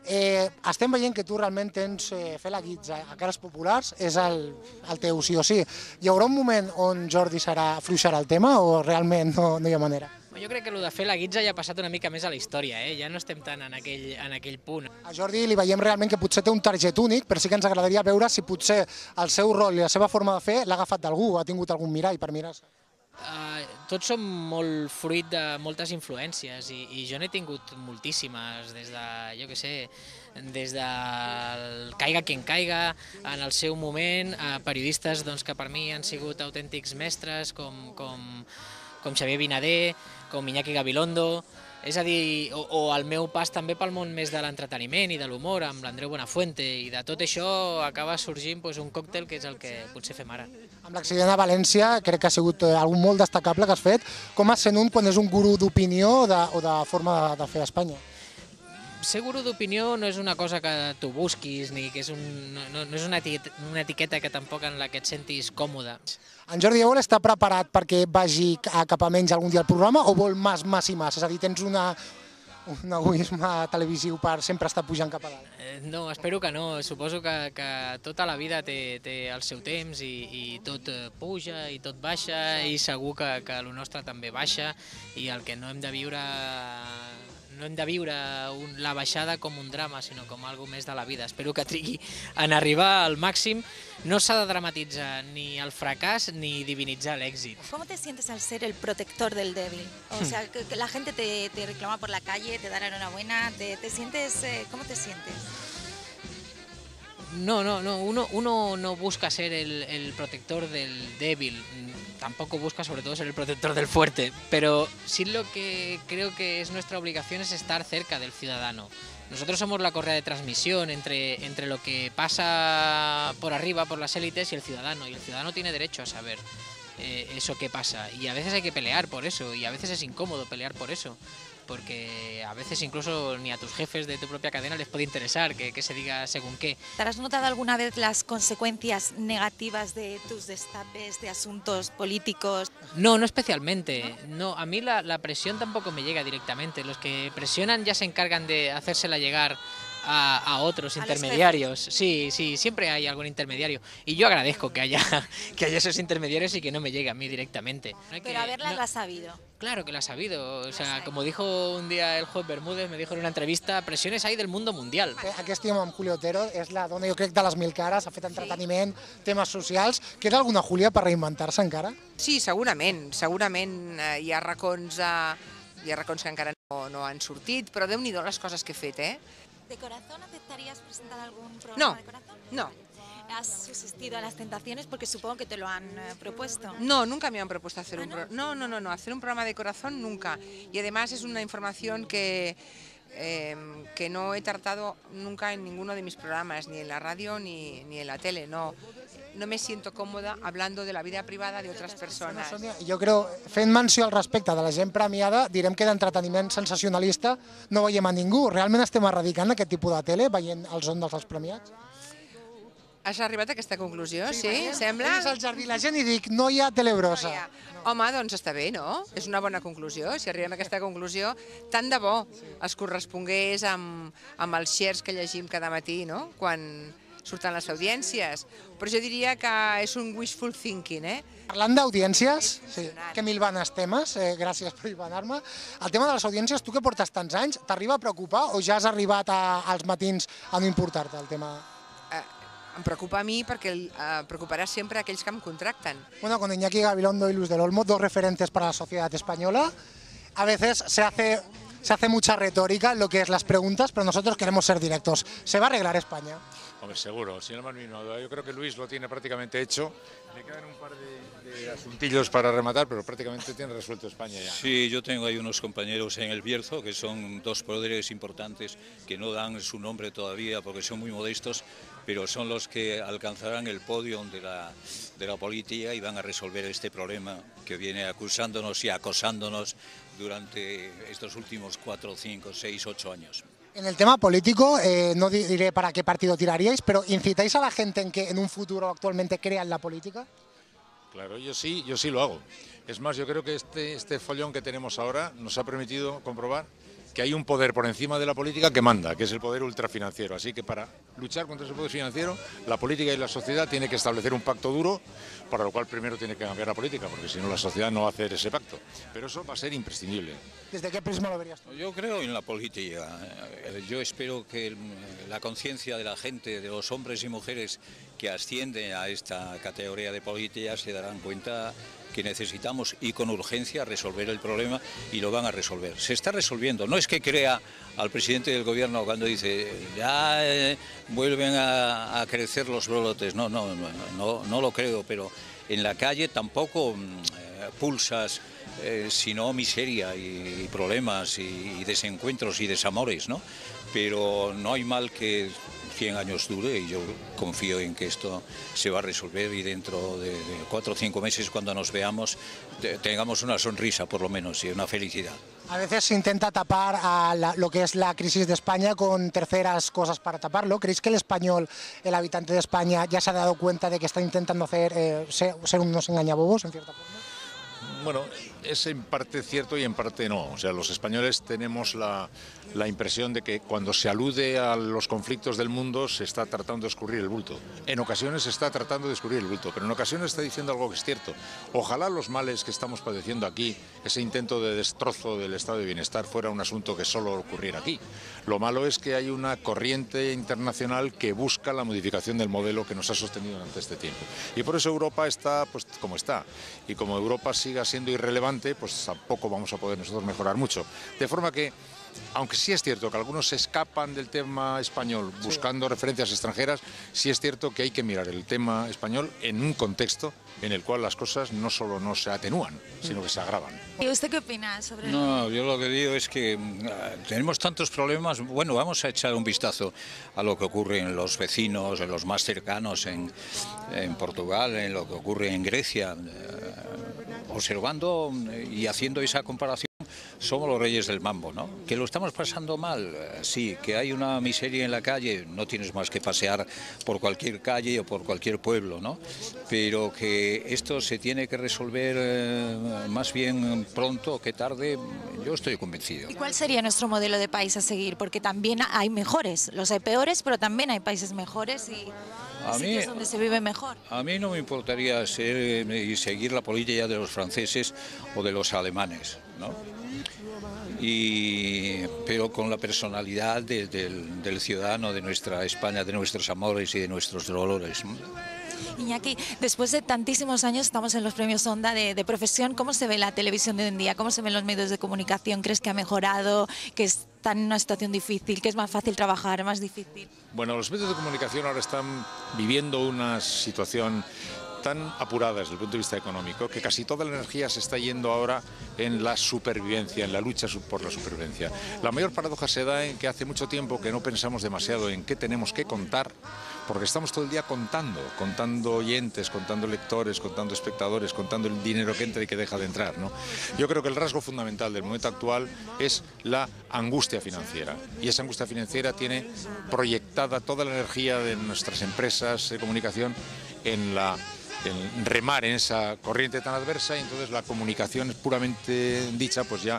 Estem veient que tu realment tens fer la guitza a cares populars, és el teu sí o sí. Hi haurà un moment on Jordi afluixarà el tema o realment no hi ha manera? Jo crec que el de fer la guitza ja ha passat una mica més a la història, ja no estem tant en aquell punt. A Jordi li veiem realment que potser té un target únic, però sí que ens agradaria veure si potser el seu rol i la seva forma de fer l'ha agafat d'algú, ha tingut algun mirall per mirar-se. Tots som molt fruit de moltes influències i jo n'he tingut moltíssimes, des de, jo què sé, des del Caiga quien caiga, en el seu moment, periodistes que per mi han sigut autèntics mestres com Xavier Vinader, com Iñaki Gabilondo, és a dir, o el meu pas també pel món més de l'entreteniment i de l'humor, amb l'Andreu Buenafuente, i de tot això acaba sorgint un còctel que és el que potser fem ara. Amb l'accident a València crec que ha sigut algo molt destacable que has fet. Com has sent quan és un gurú d'opinió o de forma de fer a Espanya? Ser gurú d'opinió no és una cosa que tu busquis, ni que no és una etiqueta que tampoc en la que et sentis còmode. En Jordi Évole està preparat perquè vagi cap a menys algun dia al programa o vol més i més? És a dir, tens un egoisme televisiu per sempre estar pujant cap a dalt? No, espero que no. Suposo que tota la vida té el seu temps i tot puja i tot baixa i segur que el nostre també baixa i el que no hem de viure no hem de viure la baixada com un drama, sinó com algo més de la vida. Espero que trigui en arribar al màxim. No s'ha de dramatitzar ni el fracàs ni divinitzar l'èxit. ¿Cómo te sientes al ser el protector del débil? O sea, que la gente te reclama por la calle, te da la enhorabuena, ¿te sientes, cómo te sientes? No, uno no busca ser el protector del débil, tampoco busca sobre todo ser el protector del fuerte, pero sí lo que creo que es nuestra obligación es estar cerca del ciudadano. Nosotros somos la correa de transmisión entre lo que pasa por arriba, por las élites, y el ciudadano tiene derecho a saber eso que pasa, y a veces hay que pelear por eso, y a veces es incómodo pelear por eso, porque a veces incluso ni a tus jefes de tu propia cadena les puede interesar que se diga según qué. ¿Te has notado alguna vez las consecuencias negativas de tus destapes de asuntos políticos? No, no especialmente. No, a mí la presión tampoco me llega directamente. Los que presionan ya se encargan de hacérsela llegar a otros intermediarios. Sí, siempre hay algún intermediario. Y yo agradezco que haya esos intermediarios y que no me llegue a mí directamente. Pero haberla la sabido. Claro que la ha sabido. O sea, como dijo un dia el juez Bermúdez, me dijo en una entrevista, presiones hay del mundo mundial. Aquí estem amb Julio Otero, és la dona, jo crec, de les 1000 cares, ha fet entreteniment, temes socials. Queda alguna, Júlia, per reinventar-se encara? Sí, segurament. Hi ha racons que encara no han sortit, però Déu-n'hi-do les coses que he fet, ¿De corazón aceptarías presentar algún programa de corazón? No. ¿Has subsistido a las tentaciones? Porque supongo que te lo han propuesto. No, nunca me han propuesto hacer un programa. No, hacer un programa de corazón nunca. Y además es una información que no he tratado nunca en ninguno de mis programas, ni en la radio ni en la tele. No me siento còmoda hablando de la vida privada de otras personas. Jo crec, fent menció al respecte de la gent premiada, direm que d'entreteniment sensacionalista no veiem a ningú. Realment estem erradicant aquest tipus de tele, veient els on dels premiats? Has arribat a aquesta conclusió, sí? Sembla? És al jardí la gent i dic, no hi ha telebrosa. Home, doncs està bé, no? És una bona conclusió. Si arribem a aquesta conclusió, tant de bo es correspongués amb els shares que llegim cada matí, no? Quan surten les audiències. Però jo diria que és un wishful thinking, Parlant d'audiències, que milvanes temes, gràcies per milvanar-me. El tema de les audiències, tu que portes tants anys, t'arriba a preocupar o ja has arribat als matins a no importar-te el tema? Em preocupa a mi perquè preocuparà sempre aquells que em contracten. Bueno, con Iñaki Gabilondo y Luis del Olmo, dos referentes para la sociedad española, a veces se hace mucha retórica en lo que es las preguntas, pero nosotros queremos ser directos. ¿Se va a arreglar España? Hombre, seguro, sin la más mínima duda. Yo creo que Luis lo tiene prácticamente hecho. Le quedan un par de asuntillos para rematar, pero prácticamente tiene resuelto España ya. Sí, yo tengo ahí unos compañeros en el Bierzo, que son dos poderes importantes, que no dan su nombre todavía porque son muy modestos, pero son los que alcanzarán el podio de la política y van a resolver este problema que viene acusándonos y acosándonos durante estos últimos 4, 5, 6, 8 años. En el tema político, no diré para qué partido tiraríais, pero ¿incitáis a la gente en que en un futuro actualmente crean la política? Claro, yo sí lo hago. Es más, yo creo que este follón que tenemos ahora nos ha permitido comprobar que hay un poder por encima de la política que manda, que es el poder ultrafinanciero. Así que para luchar contra ese poder financiero, la política y la sociedad tienen que establecer un pacto duro, para lo cual primero tiene que cambiar la política, porque si no la sociedad no va a hacer ese pacto. Pero eso va a ser imprescindible. ¿Desde qué prisma lo verías tú? Yo creo en la política. Yo espero que la conciencia de la gente, de los hombres y mujeres que ascienden a esta categoría de política, se darán cuenta que necesitamos y con urgencia resolver el problema, y lo van a resolver. Se está resolviendo. No es que crea al presidente del gobierno cuando dice ya vuelven a crecer los brotes. No lo creo, pero en la calle tampoco pulsas sino miseria y problemas y desencuentros y desamores, ¿no? Pero no hay mal que 100 años dure, y yo confío en que esto se va a resolver y dentro de 4 o 5 meses, cuando nos veamos, tengamos una sonrisa por lo menos y una felicidad. A veces se intenta tapar lo que es la crisis de España con terceras cosas para taparlo. ¿Creéis que el español, el habitante de España, ya se ha dado cuenta de que está intentando ser unos engañabobos, en cierta forma? Bueno, es en parte cierto y en parte no. O sea, los españoles tenemos la impresión de que cuando se alude a los conflictos del mundo se está tratando de escurrir el bulto. En ocasiones se está tratando de escurrir el bulto, pero en ocasiones está diciendo algo que es cierto. Ojalá los males que estamos padeciendo aquí, ese intento de destrozo del estado de bienestar, fuera un asunto que solo ocurriera aquí. Lo malo es que hay una corriente internacional que busca la modificación del modelo que nos ha sostenido durante este tiempo. Y por eso Europa está pues como está. Y como Europa siga siendo irrelevante, pues tampoco vamos a poder nosotros mejorar mucho. De forma que, aunque sí es cierto que algunos se escapan del tema español buscando referencias extranjeras, sí es cierto que hay que mirar el tema español en un contexto en el cual las cosas no solo no se atenúan, sino que se agravan. ¿Y usted qué opina sobre eso? No, yo lo que digo es que tenemos tantos problemas. Bueno, vamos a echar un vistazo a lo que ocurre en los vecinos, en los más cercanos, en Portugal, en lo que ocurre en Grecia. Observando y haciendo esa comparación, somos los reyes del mambo, ¿no? Que lo estamos pasando mal, sí, que hay una miseria en la calle, no tienes más que pasear por cualquier calle o por cualquier pueblo, ¿no? Pero que esto se tiene que resolver más bien pronto que tarde, yo estoy convencido. ¿Y cuál sería nuestro modelo de país a seguir? Porque también hay mejores, los hay peores, pero también hay países mejores y sitios donde se vive mejor. A mí no me importaría ser y seguir la política de los franceses o de los alemanes, ¿no? Pero con la personalidad del ciudadano de nuestra España, de nuestros amores y de nuestros dolores. Iñaki, después de tantísimos años estamos en los premios Onda de profesión. ¿Cómo se ve la televisión de hoy en día? ¿Cómo se ven los medios de comunicación? ¿Crees que ha mejorado? ¿Que están en una situación difícil? ¿Que es más fácil trabajar, más difícil? Bueno, los medios de comunicación ahora están viviendo una situación tan apurada desde el punto de vista económico que casi toda la energía se está yendo ahora en la supervivencia, en la lucha por la supervivencia. La mayor paradoja se da en que hace mucho tiempo que no pensamos demasiado en qué tenemos que contar, porque estamos todo el día contando oyentes, contando lectores, contando espectadores, contando el dinero que entra y que deja de entrar, ¿no? Yo creo que el rasgo fundamental del momento actual es la angustia financiera, y esa angustia financiera tiene proyectada toda la energía de nuestras empresas de comunicación en remar en esa corriente tan adversa, y entonces la comunicación puramente dicha pues ya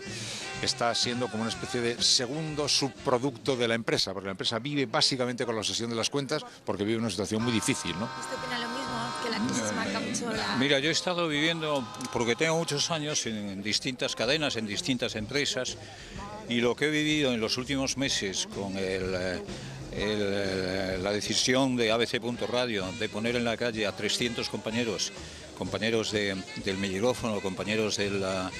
está siendo como una especie de segundo subproducto de la empresa, porque la empresa vive básicamente con la obsesión de las cuentas porque vive una situación muy difícil, ¿no? ¿Usted opina lo mismo? ¿Que la crisis marca mucho la...? Mira, yo he estado viviendo, porque tengo muchos años en distintas cadenas, en distintas empresas, y lo que he vivido en los últimos meses con la decisión de ABC.Radio de poner en la calle a 300 compañeros del micrófono, compañeros de la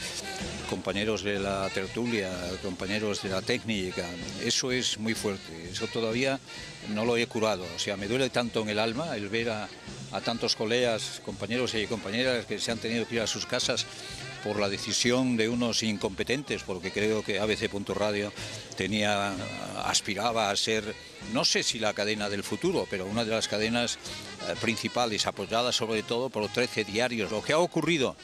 tertulia, compañeros de la técnica, eso es muy fuerte, eso todavía no lo he curado, o sea, me duele tanto en el alma el ver a tantos colegas, compañeros y compañeras que se han tenido que ir a sus casas por la decisión de unos incompetentes, porque creo que ABC.Radio aspiraba a ser, no sé si la cadena del futuro, pero una de las cadenas principales, apoyada sobre todo por 13 diarios. Lo que ha ocurrido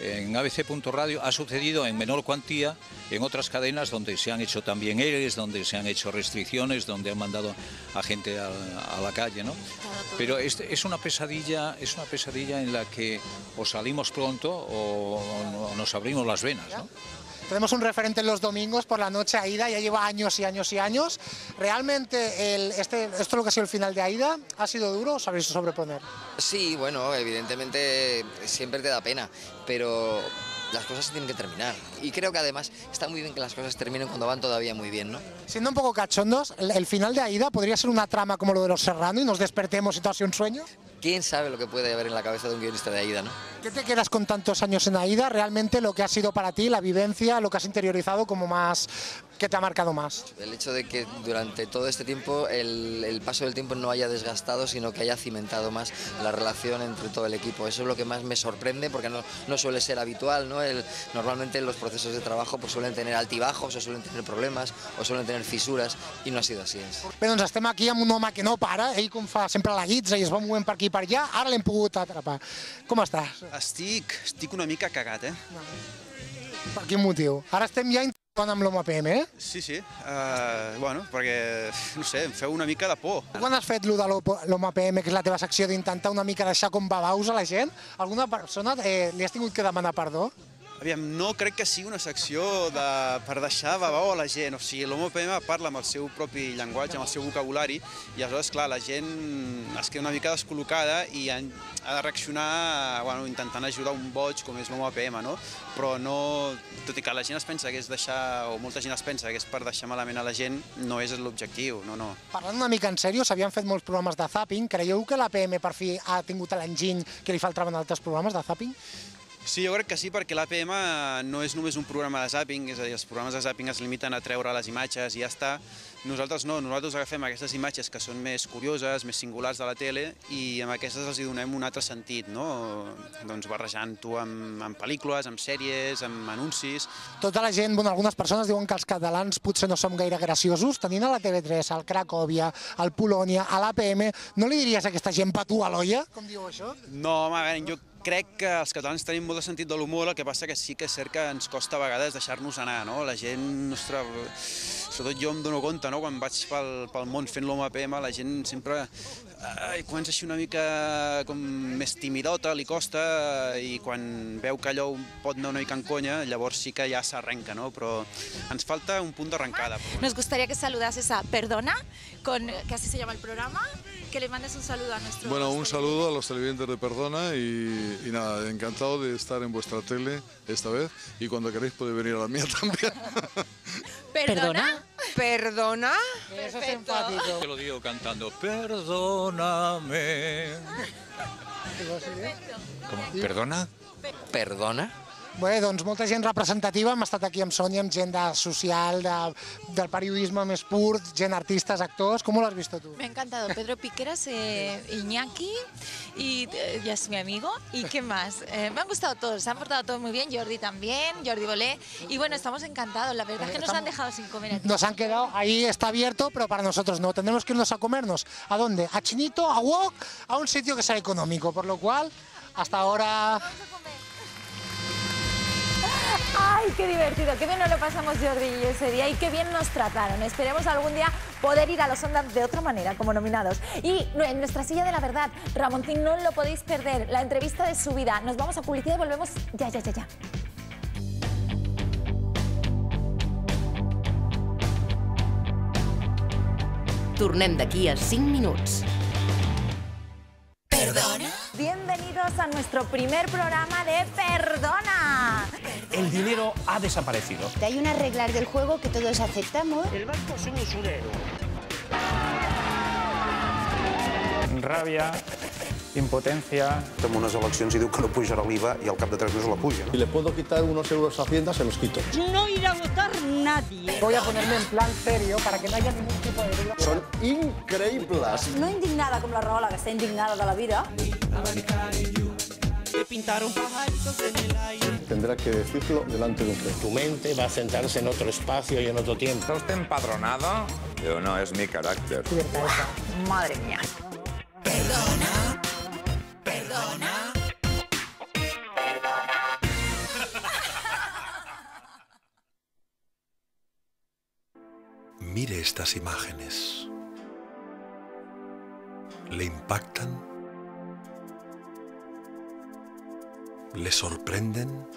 en ABC.Radio ha sucedido en menor cuantía en otras cadenas donde se han hecho también ERES, donde se han hecho restricciones, donde han mandado a gente a la calle, ¿no? Pero es una pesadilla en la que o salimos pronto o nos abrimos las venas, ¿no? Tenemos un referente en los domingos por la noche, AIDA, ya lleva años y años y años. ¿Realmente esto lo que ha sido el final de AIDA ha sido duro o sabéis sobreponer? Sí, bueno, evidentemente siempre te da pena, pero las cosas tienen que terminar. Y creo que además está muy bien que las cosas terminen cuando van todavía muy bien, ¿no? Siendo un poco cachondos, ¿el final de AIDA podría ser una trama como lo de Los Serrano y nos despertemos y todo ha sido un sueño? ¿Quién sabe lo que puede haber en la cabeza de un guionista de AIDA, no? ¿Qué te quedas con tantos años en AIDA? ¿Realmente lo que ha sido para ti, la vivencia, lo que has interiorizado como más, que te ha marcado más? El hecho de que durante todo este tiempo el paso del tiempo no haya desgastado, sino que haya cimentado más la relación entre todo el equipo. Eso es lo que más me sorprende, porque no suele ser habitual, ¿no? Normalmente los procesos de trabajo pues suelen tener altibajos, o suelen tener problemas, o suelen tener fisuras, i no ha sido així. Bé, doncs estem aquí amb un home que no para, ell com fa sempre la guitza i es va movent per aquí i per allà, ara l'hem pogut atrapar. Com estàs? Estic una mica cagat, eh? Per quin motiu? Ara estem ja Quan amb l'Home PM, eh? Sí, sí. Bueno, perquè, no sé, em feu una mica de por. Quan has fet lo de l'Home PM, que és la teva secció d'intentar una mica deixar com babaus a la gent, alguna persona li has tingut que demanar perdó? Aviam, no crec que sigui una secció per deixar babau a la gent. O sigui, l'Home PM parla amb el seu propi llenguatge, amb el seu vocabulari, i aleshores, clar, la gent es queda una mica descol·locada i ha de reaccionar intentant ajudar un boig com és l'Home PM, no? Però no, tot i que la gent es pensa que és deixar, o molta gent es pensa que és per deixar malament a la gent, no és l'objectiu, no. Parlant una mica en sèrio, s'havien fet molts programes de zapping. Creieu que la PM per fi ha tingut l'enginy que li faltaven altres programes de zapping? Sí, jo crec que sí, perquè l'APM no és només un programa de zàping, és a dir, els programes de zàping es limiten a treure les imatges i ja està. Nosaltres no, nosaltres agafem aquestes imatges que són més curioses, més singulars de la tele i amb aquestes els hi donem un altre sentit, no? Doncs barrejant-ho amb pel·lícules, amb sèries, amb anuncis. Tota la gent, algunes persones diuen que els catalans potser no som gaire graciosos. Tenint a la TV3, al Cracòvia, al Polònia, a l'APM, no li diries a aquesta gent patú a l'olla? Com diu això? No, home, jo crec que els catalans tenim molt de sentit de l'humor, el que passa que sí que és cert que ens costa a vegades deixar-nos anar, no? La gent, ostres, sobretot jo em dono compte, no? Quan vaig pel món fent l'Home PM, la gent sempre comença així una mica com més timidota, li costa, i quan veu que allò pot anar una mica en conya, llavors sí que ja s'arrenca, no? Però ens falta un punt d'arrancada. Nos gustaría que saludases a Perdona, que así se llama el programa, que le mandes un saludo a nuestros... Bueno, un saludo a los televidentes de Perdona y nada, encantado de estar en vuestra tele esta vez y cuando queréis podéis venir a la mía también. ¿Perdona? ¿Perdona? Eso es empático. Te lo digo cantando, perdóname. Com? Perdona? Perdona? Bé, doncs molta gent representativa, hem estat aquí amb Sònia, amb gent de social, del periodisme més pur, gent artistes, actors. ¿Cómo lo has visto tú? Me ha encantado. Pedro Piqueras, Iñaki, y ya es mi amigo. ¿Y qué más? Me han gustado todos, se han portado todos muy bien. Jordi también, Jordi Bolé. Y bueno, estamos encantados. La verdad es que nos han dejado sin comer aquí. Nos han quedado, ahí está abierto, pero para nosotros no. Tendremos que irnos a comernos. ¿A dónde? ¿A Chinito? ¿A Wok? A un sitio que sea económico. Por lo cual, hasta ahora... ¡Ay, qué divertido! ¡Qué bien nos lo pasamos Jordi y yo ese día! Y qué bien nos trataron. Esperemos algún día poder ir a los Ondas de otra manera, como nominados. Y en nuestra silla de la verdad, Ramontín, no lo podéis perder. La entrevista de su vida. Nos vamos a publicidad y volvemos ya. Tornem d'aquí a 5 minuts. ¿Perdona? Bienvenidos a nuestro primer programa de Perdona. El dinero ha desaparecido. Hay unas reglas del juego que todos aceptamos. El banco es un usurero. Ràbia, impotencia... Fem unes eleccions i diu que no pujarà l'IVA i al cap de 3 mesos la puja. Si le puedo quitar unos euros a Hacienda, se los quito. No irá a votar nadie. Voy a ponerme en plan serio para que no haya ningún tipo de duda. Son increíbles. No indignada com la Rahola, que està indignada de la vida. Tendrá que decirlo delante de un juez. Tu mente va a centrarse en otro espacio y en otro tiempo. ¿Está usted empadronado? Yo no, es mi carácter. Madre mía. Perdona. Mire estas imágenes. ¿Le impactan? ¿Le sorprenden?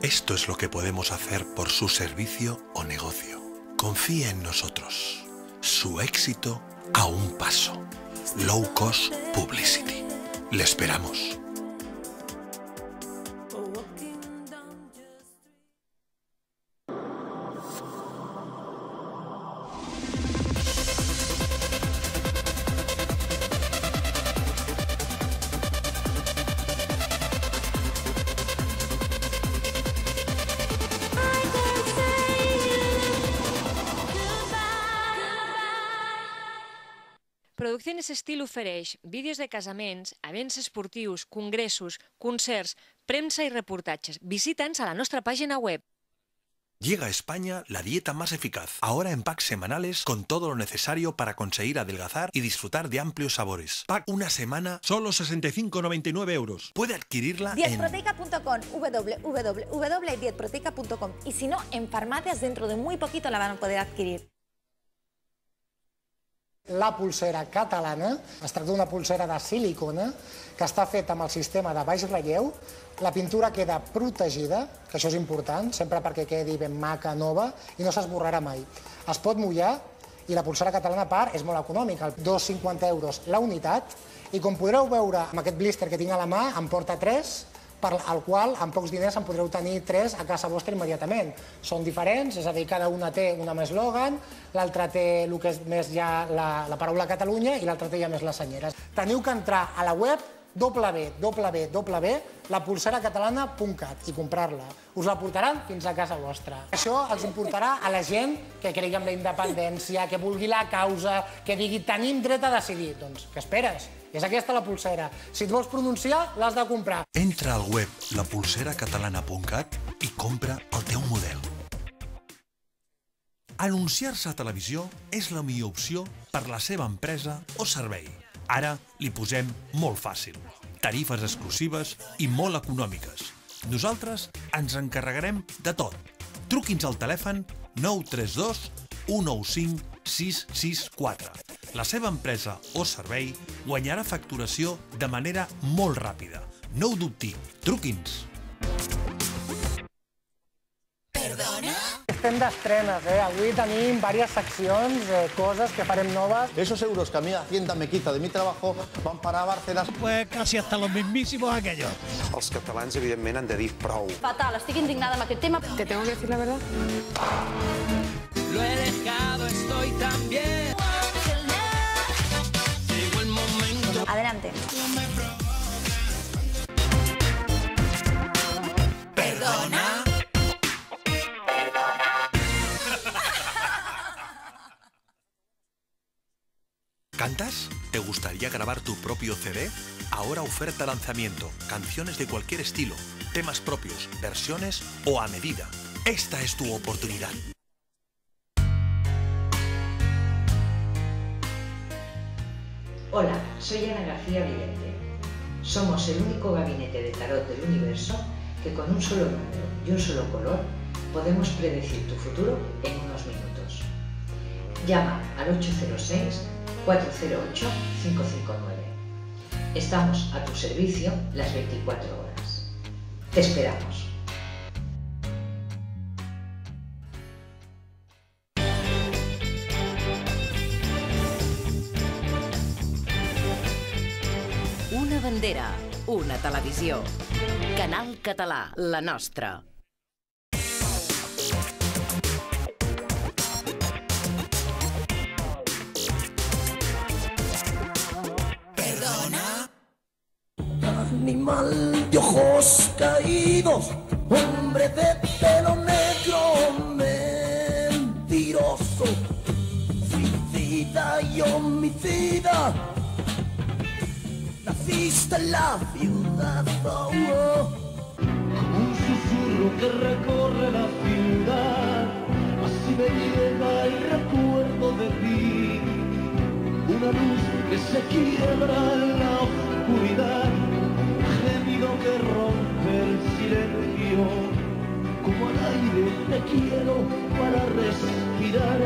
Esto es lo que podemos hacer por su servicio o negocio. Confíe en nosotros. Su éxito a un paso. Low Cost Publicity. Le esperamos. Producciones Estil ofereix vídeos de casaments, events esportius, congressos, concerts, premsa i reportatges. Visita'ns a la nostra pàgina web. Llega a España la dieta más eficaz, ahora en packs semanales con todo lo necesario para conseguir adelgazar y disfrutar de amplios sabores. Pack una semana, solo 65,99 euros. Puede adquirirla Dietproteica.com, www.dietproteica.com, y si no, en farmacias dentro de muy poquito la van a poder adquirir. La pulsera catalana es tracta d'una pulsera de silicona que està feta amb el sistema de baix relleu. La pintura queda protegida, que això és important, sempre perquè quedi ben maca, nova, i no s'esborrarà mai. Es pot mullar i la pulsera catalana a part és molt econòmica, 2,50 euros la unitat, i com podreu veure amb aquest blister que tinc a la mà, em porta 3, per al qual amb pocs diners en podreu tenir 3 a casa vostra immediatament. Són diferents, és a dir, cada una té un eslògan, l'altra té el que és més ja la paraula Catalunya i l'altra té ja més les senyeres. Teniu que entrar a la web www.lapulseracatalana.cat i comprar-la. Us la portaran fins a casa vostra. Això els importarà a la gent que cregui en la independència, que vulgui la causa, que digui tenim dret a decidir. Doncs què esperes? És aquesta la pulsera. Si et vols pronunciar, l'has de comprar. Entra al web lapulseracatalana.cat i compra el teu model. Anunciar-se a televisió és la millor opció per la seva empresa o servei. Ara li posem molt fàcil. Tarifes exclusives i molt econòmiques. Nosaltres ens encarregarem de tot. Truqui'ns al telèfon 932 195 664. La seva empresa o servei guanyarà facturació de manera molt ràpida. No ho dubti, truqui'ns. Estem d'estrenes, avui tenim diverses seccions, coses que farem noves. Esos euros que a mí Hacienda me quita de mi trabajo van para Bárcenas. Pues casi hasta los mismísimos aquellos. Els catalans, evidentment, han de dir prou. Fatal, estic indignada amb aquest tema. ¿Te tengo que decir la verdad? Lo he dejado, estoy tan bien. Llegó el momento. Adelante. Perdona. ¿Cantas? ¿Te gustaría grabar tu propio CD? Ahora oferta lanzamiento, canciones de cualquier estilo, temas propios, versiones o a medida. Esta es tu oportunidad. Hola, soy Ana García Vidente. Somos el único gabinete de tarot del universo que con un solo número y un solo color podemos predecir tu futuro en unos minutos. Llama al 806-408-559. Estamos a tu servicio las 24 horas. Te esperamos. Una bandera, una televisió. Canal Català, la nostra. Perdona. Animal de ojos caídos, hombre de pelo negro, mentiroso, suicida y homicida. Naciste en la ciudad, Como un susurro que recorre la ciudad, así me llega el recuerdo de ti. Una luz que se quiebra en la oscuridad, gemido que rompe el silencio. Como al aire te quiero para respirar,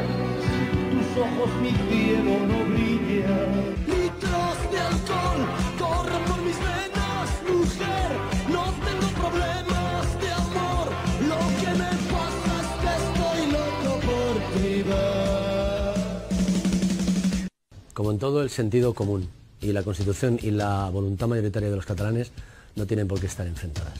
sin tus ojos mi cielo no brilla. Litros de alcohol corren por mis venas, mujer, no tengo problemas de amor. Lo que me pasa es que estoy loco por ti. Como en todo, el sentido común y la Constitución y la voluntad mayoritaria de los catalanes no tienen por qué estar enfrentadas.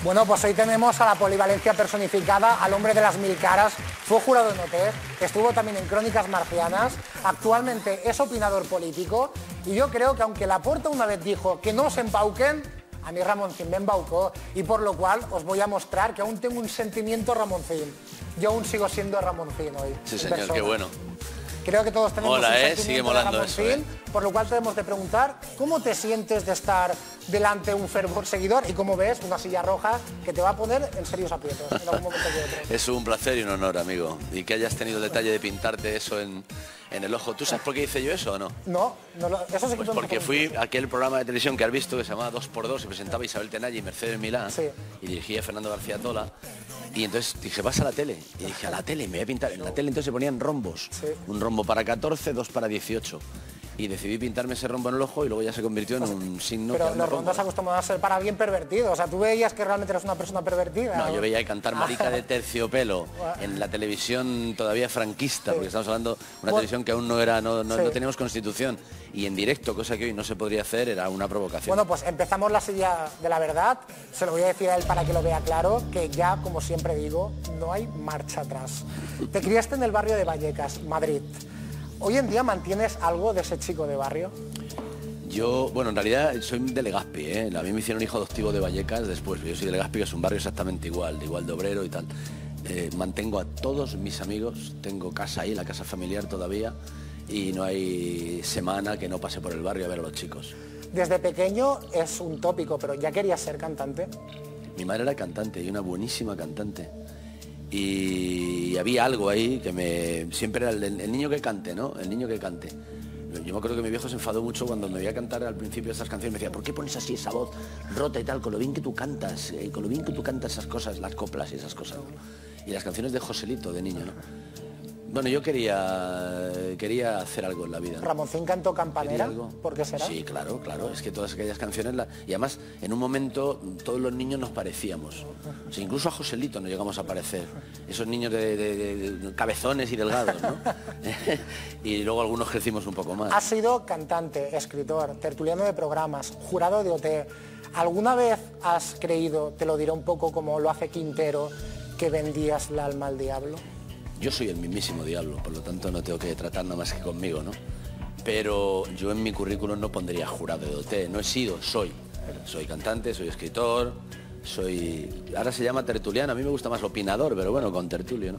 Bueno, pues hoy tenemos a la polivalencia personificada, al hombre de las 1000 caras. Fue jurado en OT, estuvo también en Crónicas Marcianas, actualmente es opinador político, y yo creo que aunque Laporta una vez dijo que no se embauquen, a mí Ramoncín me embaucó, y por lo cual os voy a mostrar que aún tengo un sentimiento Ramoncín. Yo aún sigo siendo Ramoncín hoy. Sí, señor, qué bueno. Creo que todos tenemos Mola, un sigue sentimiento de molando eso, Ramoncín, por lo cual tenemos de preguntar cómo te sientes de estar delante de un fervor seguidor y cómo ves una silla roja que te va a poner en serios aprietos en algún momento que otro. Es un placer y un honor, amigo. Y que hayas tenido el detalle de pintarte eso en el ojo. ¿Tú sabes por qué hice yo eso o no? No, eso sí que Pues porque fui a aquel programa de televisión que has visto que se llamaba 2x2 y presentaba Isabel Tenalla y Mercedes Milán y dirigía Fernando García Tola. Y entonces dije, vas a la tele. Y dije, a la tele, me voy a pintar. En la tele entonces se ponían rombos. Un rombo para 14, 2 para 18. Y decidí pintarme ese rombo en el ojo y luego ya se convirtió en un signo. Pero los rombos acostumbrados a ser para bien pervertidos. O sea, tú veías que realmente eras una persona pervertida. No, yo veía cantar Marica de Terciopelo en la televisión todavía franquista, porque estamos hablando de una televisión que aún no teníamos constitución. Y en directo, cosa que hoy no se podría hacer, era una provocación. Bueno, pues empezamos la silla de la verdad. Se lo voy a decir a él para que lo vea claro, que ya, como siempre digo, no hay marcha atrás. Te criaste en el barrio de Vallecas, Madrid. ¿Hoy en día mantienes algo de ese chico de barrio? Yo, bueno, en realidad soy de Legazpi, ¿eh? A mí me hicieron hijo adoptivo de Vallecas después. Yo soy de Legazpi, que es un barrio exactamente igual de obrero y tal. Mantengo a todos mis amigos, tengo casa ahí, la casa familiar todavía, y no hay semana que no pase por el barrio a ver a los chicos. Desde pequeño es un tópico, pero ¿ya querías ser cantante? Mi madre era cantante y una buenísima cantante. Y había algo ahí que siempre era el niño que cante, ¿no? El niño que cante. Yo me acuerdo que mi viejo se enfadó mucho cuando me veía cantar al principio estas canciones. Me decía, ¿por qué pones así esa voz rota y tal? Con lo bien que tú cantas, con lo bien que tú cantas esas cosas, las coplas y esas cosas, ¿no? Y las canciones de Joselito, de niño, ¿no? Bueno, yo quería hacer algo en la vida, ¿no? ¿Ramoncín cantó Campanera? ¿Por qué será? Sí, claro, es que todas aquellas canciones... Y además, en un momento, todos los niños nos parecíamos. O sea, incluso a Joselito nos llegamos a parecer. Esos niños de cabezones y delgados, ¿no? Y luego algunos crecimos un poco más. Has sido cantante, escritor, tertuliano de programas, jurado de OT. ¿Alguna vez has creído, te lo diré un poco como lo hace Quintero, que vendías el alma al diablo? Yo soy el mismísimo diablo, por lo tanto no tengo que tratar nada más que conmigo, ¿no? Pero yo en mi currículum no pondría jurado de OT, no he sido, soy. Soy cantante, soy escritor, ahora se llama tertuliano, a mí me gusta más opinador, pero bueno, con tertulio, ¿no?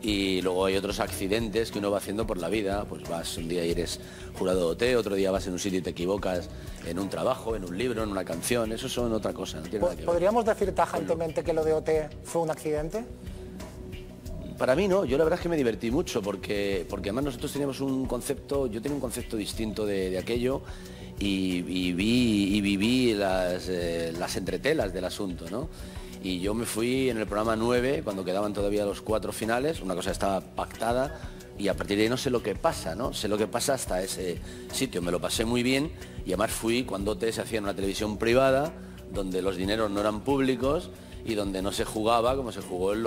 Y luego hay otros accidentes que uno va haciendo por la vida, pues vas un día y eres jurado de OT, otro día vas en un sitio y te equivocas en un trabajo, en un libro, en una canción, eso son otra cosa, no tiene nada que ver. ¿Podríamos decir tajantemente que lo de OT fue un accidente? Para mí no, yo la verdad es que me divertí mucho porque además nosotros teníamos un concepto, yo tenía un concepto distinto de aquello y viví las entretelas del asunto, ¿no? Y yo me fui en el programa 9, cuando quedaban todavía los 4 finales, una cosa estaba pactada y a partir de ahí no sé lo que pasa, ¿no? Sé lo que pasa hasta ese sitio, me lo pasé muy bien y además fui cuando OT se hacía en una televisión privada, donde los dineros no eran públicos y donde no se jugaba como se jugó en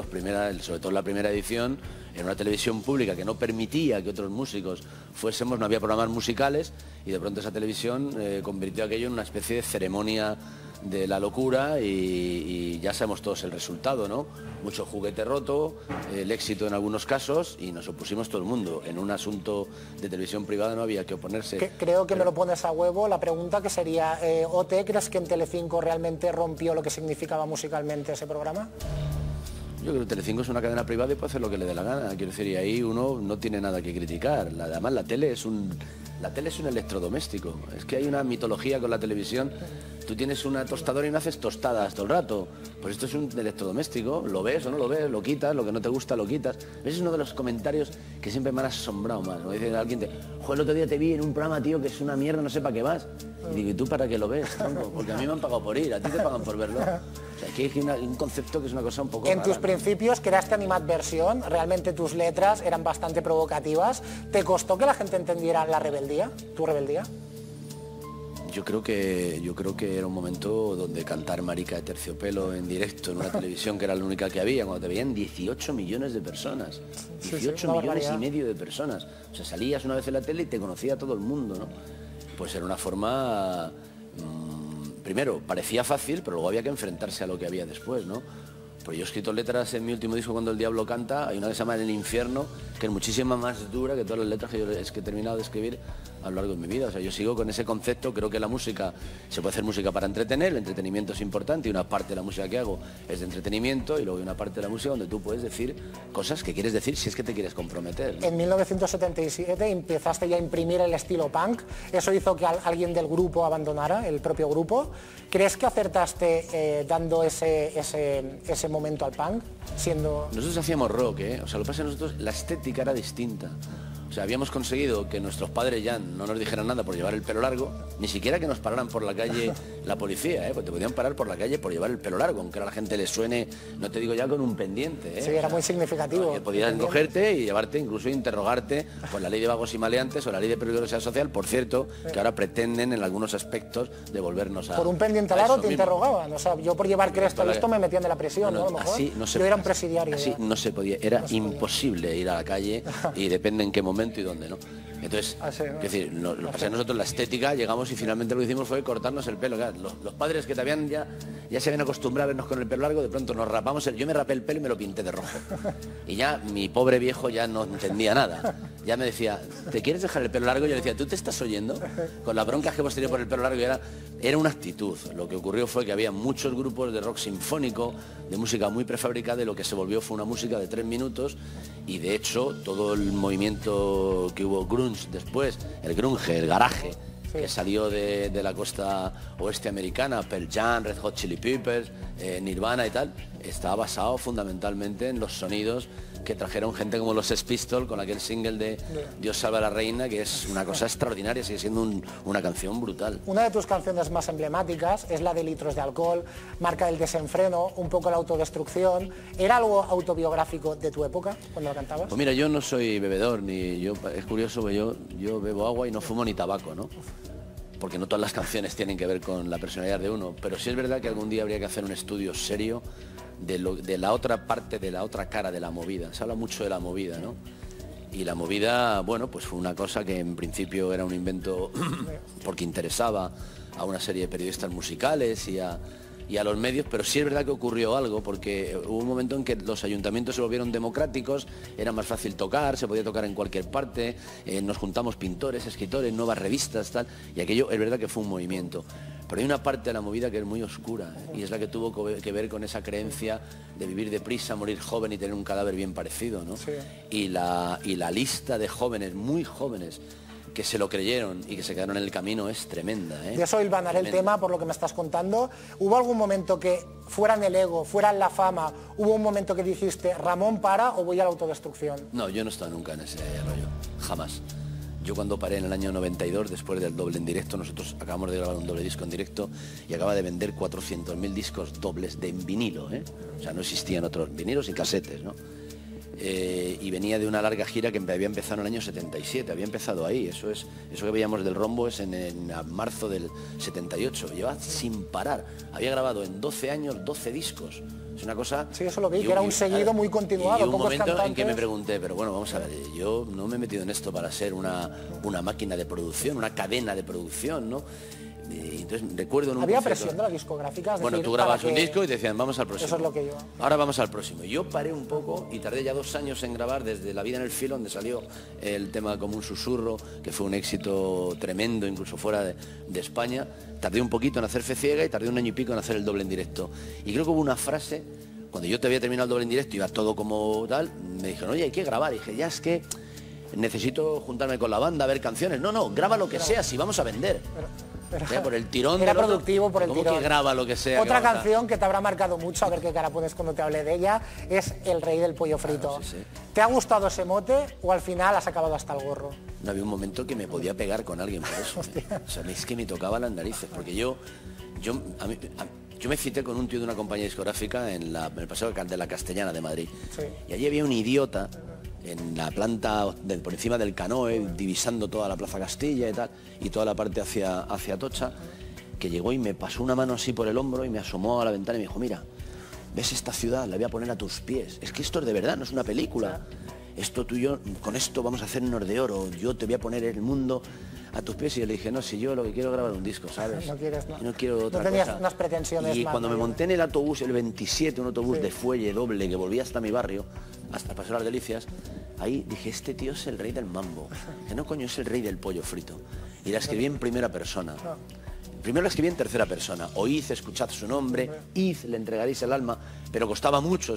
sobre todo en la primera edición, en una televisión pública que no permitía que otros músicos fuésemos, no había programas musicales y de pronto esa televisión convirtió aquello en una especie de ceremonia de la locura y ya sabemos todos el resultado, ¿no? Mucho juguete roto, el éxito en algunos casos y nos opusimos todo el mundo. En un asunto de televisión privada no había que oponerse. Creo que me lo pones a huevo. La pregunta que sería, ¿OT crees que en Telecinco realmente rompió lo que significaba musicalmente ese programa? Yo creo que Telecinco es una cadena privada y puede hacer lo que le dé la gana. Quiero decir, y ahí uno no tiene nada que criticar. Además, la tele es un electrodoméstico. Es que hay una mitología con la televisión. Tú tienes una tostadora y no haces tostadas todo el rato. Pues esto es un electrodoméstico. Lo ves o no lo ves, lo quitas, lo que no te gusta lo quitas. Ese es uno de los comentarios que siempre me han asombrado más. ¿No? Dice alguien, joder, el otro día te vi en un programa, tío, que es una mierda, no sé para qué vas. Y digo, ¿y tú para qué lo ves, tronco? Porque a mí me han pagado por ir, a ti te pagan por verlo. O sea, aquí hay un concepto que es una cosa un poco En rara, tus ¿no? principios creaste Animadversión, realmente tus letras eran bastante provocativas. ¿Te costó que la gente entendiera la rebeldía, tu rebeldía? Yo creo que era un momento donde cantar Marica de Terciopelo en directo en una televisión que era la única que había, cuando te veían 18 millones de personas, 18 millones y medio de personas. O sea, salías una vez en la tele y te conocía todo el mundo, ¿no? Pues era una forma... primero, parecía fácil, pero luego había que enfrentarse a lo que había después, ¿no? Pues yo he escrito letras en mi último disco, Cuando el diablo canta, hay una que se llama El infierno, que es muchísimo más dura que todas las letras que yo he terminado de escribir a lo largo de mi vida. O sea, yo sigo con ese concepto, creo que la música, se puede hacer música para entretener, el entretenimiento es importante y una parte de la música que hago es de entretenimiento y luego hay una parte de la música donde tú puedes decir cosas que quieres decir si es que te quieres comprometer, ¿no? En 1977 empezaste ya a imprimir el estilo punk, eso hizo que alguien del grupo abandonara, el propio grupo. ¿Crees que acertaste dando ese momento al punk, siendo...? Nosotros hacíamos rock, ¿eh? O sea, lo que pasa es que nosotros, la estética era distinta. O sea, habíamos conseguido que nuestros padres ya no nos dijeran nada por llevar el pelo largo, ni siquiera que nos pararan por la calle la policía, porque te podían parar por la calle por llevar el pelo largo, aunque a la gente le suene, no te digo ya con un pendiente, Sí, era muy significativo. Podían cogerte y llevarte, incluso interrogarte por la ley de vagos y maleantes o la ley de peligrosidad social, por cierto, que ahora pretenden en algunos aspectos devolvernos a... Por un pendiente largo te interrogaban, o sea, yo por llevar cresta esto me metían de la prisión, ¿no? A lo mejor. Así no se, yo era un presidiario. Así no se podía, era imposible ir a la calle y depende en qué momento y dónde, ¿no? Entonces, es decir, lo que pasa es que nosotros la estética llegamos y finalmente lo que hicimos fue cortarnos el pelo. Claro, los padres que ya se habían acostumbrado a vernos con el pelo largo, de pronto nos rapamos, yo me rapé el pelo y me lo pinté de rojo. Y ya mi pobre viejo ya no entendía nada. Ya me decía, ¿te quieres dejar el pelo largo? Y yo le decía, ¿tú te estás oyendo? Con las broncas que hemos tenido por el pelo largo era una actitud. Lo que ocurrió fue que había muchos grupos de rock sinfónico, de música muy prefabricada, y lo que se volvió fue una música de 3 minutos, y de hecho todo el movimiento que hubo grunge después, el grunge, el garaje, que salió de la costa oeste americana, Pearl Jam, Red Hot Chili Peppers, Nirvana y tal, estaba basado fundamentalmente en los sonidos que trajeron gente como los Sex Pistols con aquel single de Dios salva a la reina, que es una cosa extraordinaria, sigue siendo una canción brutal. Una de tus canciones más emblemáticas es la de Litros de alcohol, marca el desenfreno, un poco la autodestrucción. ¿Era algo autobiográfico de tu época cuando la cantabas? Pues mira, yo no soy bebedor, es curioso que yo bebo agua y no fumo ni tabaco, ¿no? Porque no todas las canciones tienen que ver con la personalidad de uno, pero sí es verdad que algún día habría que hacer un estudio serio de la otra parte, de la otra cara de la movida. Se habla mucho de la movida, ¿no? Y la movida, bueno, pues fue una cosa que en principio era un invento porque interesaba a una serie de periodistas musicales y a los medios, pero sí es verdad que ocurrió algo, porque hubo un momento en que los ayuntamientos se volvieron democráticos, era más fácil tocar, se podía tocar en cualquier parte, nos juntamos pintores, escritores, nuevas revistas, tal, y aquello es verdad que fue un movimiento. Pero hay una parte de la movida que es muy oscura, y es la que tuvo que ver con esa creencia de vivir deprisa, morir joven y tener un cadáver bien parecido, ¿no? Sí. Y la lista de jóvenes, muy jóvenes, que se lo creyeron y que se quedaron en el camino es tremenda, ¿eh? De eso hilvanaré el tema por lo que me estás contando. ¿Hubo algún momento que, fuera en el ego, fuera en la fama, hubo un momento que dijiste, Ramón, para o voy a la autodestrucción? No, yo no he estado nunca en ese rollo, jamás. Yo cuando paré en el año 92, después del doble en directo, nosotros acabamos de grabar un doble disco en directo y acaba de vender 400.000 discos dobles de vinilo, ¿eh? O sea, no existían otros vinilos y casetes, ¿no? Y venía de una larga gira que había empezado en el año 77, había empezado ahí, eso que veíamos del Rombo es en marzo del 78, llevaba sin parar, había grabado en 12 años 12 discos, es una cosa... Sí, eso lo vi, que era un seguido muy continuado. Y un momento en que me pregunté, pero bueno, vamos a ver, yo no me he metido en esto para ser una máquina de producción, una cadena de producción, ¿no? Y entonces recuerdo en un ¿Había concierto, presión de las discográficas? Bueno, tú grabas un disco y te decían, vamos al próximo. Eso es lo que yo... Ahora vamos al próximo. Yo paré un poco y tardé ya 2 años en grabar desde La vida en el filo, donde salió el tema Como un susurro, que fue un éxito tremendo, incluso fuera de España. Tardé un poquito en hacer Fe ciega y tardé 1 año y pico en hacer el doble en directo. Y creo que hubo una frase, cuando yo te había terminado el doble en directo, iba todo como tal, me dijeron, oye, hay que grabar. Y dije, ya es que necesito juntarme con la banda, a ver canciones. No, graba lo que sea, si vamos a vender. Por el tirón era productivo por el ¿cómo tirón. Que graba lo que sea. Otra canción que te habrá marcado mucho, a ver qué cara pones cuando te hable de ella, es El rey del pollo frito. Claro, sí. ¿Te ha gustado ese mote o al final has acabado hasta el gorro? No, había un momento que me podía pegar con alguien por eso. O sea, es que me tocaba las narices, porque yo me cité con un tío de una compañía discográfica en el paseo de la Castellana de Madrid. Sí. Y allí había un idiota en la planta por encima del Canoe, divisando toda la Plaza Castilla y tal, y toda la parte hacia Atocha, que llegó y me pasó una mano así por el hombro y me asomó a la ventana y me dijo, mira, ¿ves esta ciudad? La voy a poner a tus pies. Es que esto es de verdad, no es una película. Esto tú y yo, con esto vamos a hacernos de oro. Yo te voy a poner el mundo a tus pies, y yo le dije, no, si yo lo que quiero es grabar un disco, ¿sabes? No quieres, no. Y no quiero otra no tenías cosa. unas pretensiones Y más cuando me mayores. monté en el autobús, el 27, un autobús de fuelle doble que volvía hasta mi barrio, hasta Paseo Las Delicias, ahí dije, este tío es el rey del mambo. Que no, coño, es el rey del pollo frito. Y la escribí en primera persona. Primero la escribí en tercera persona. Oíd, escuchad su nombre, id, le entregaréis el alma, pero costaba mucho.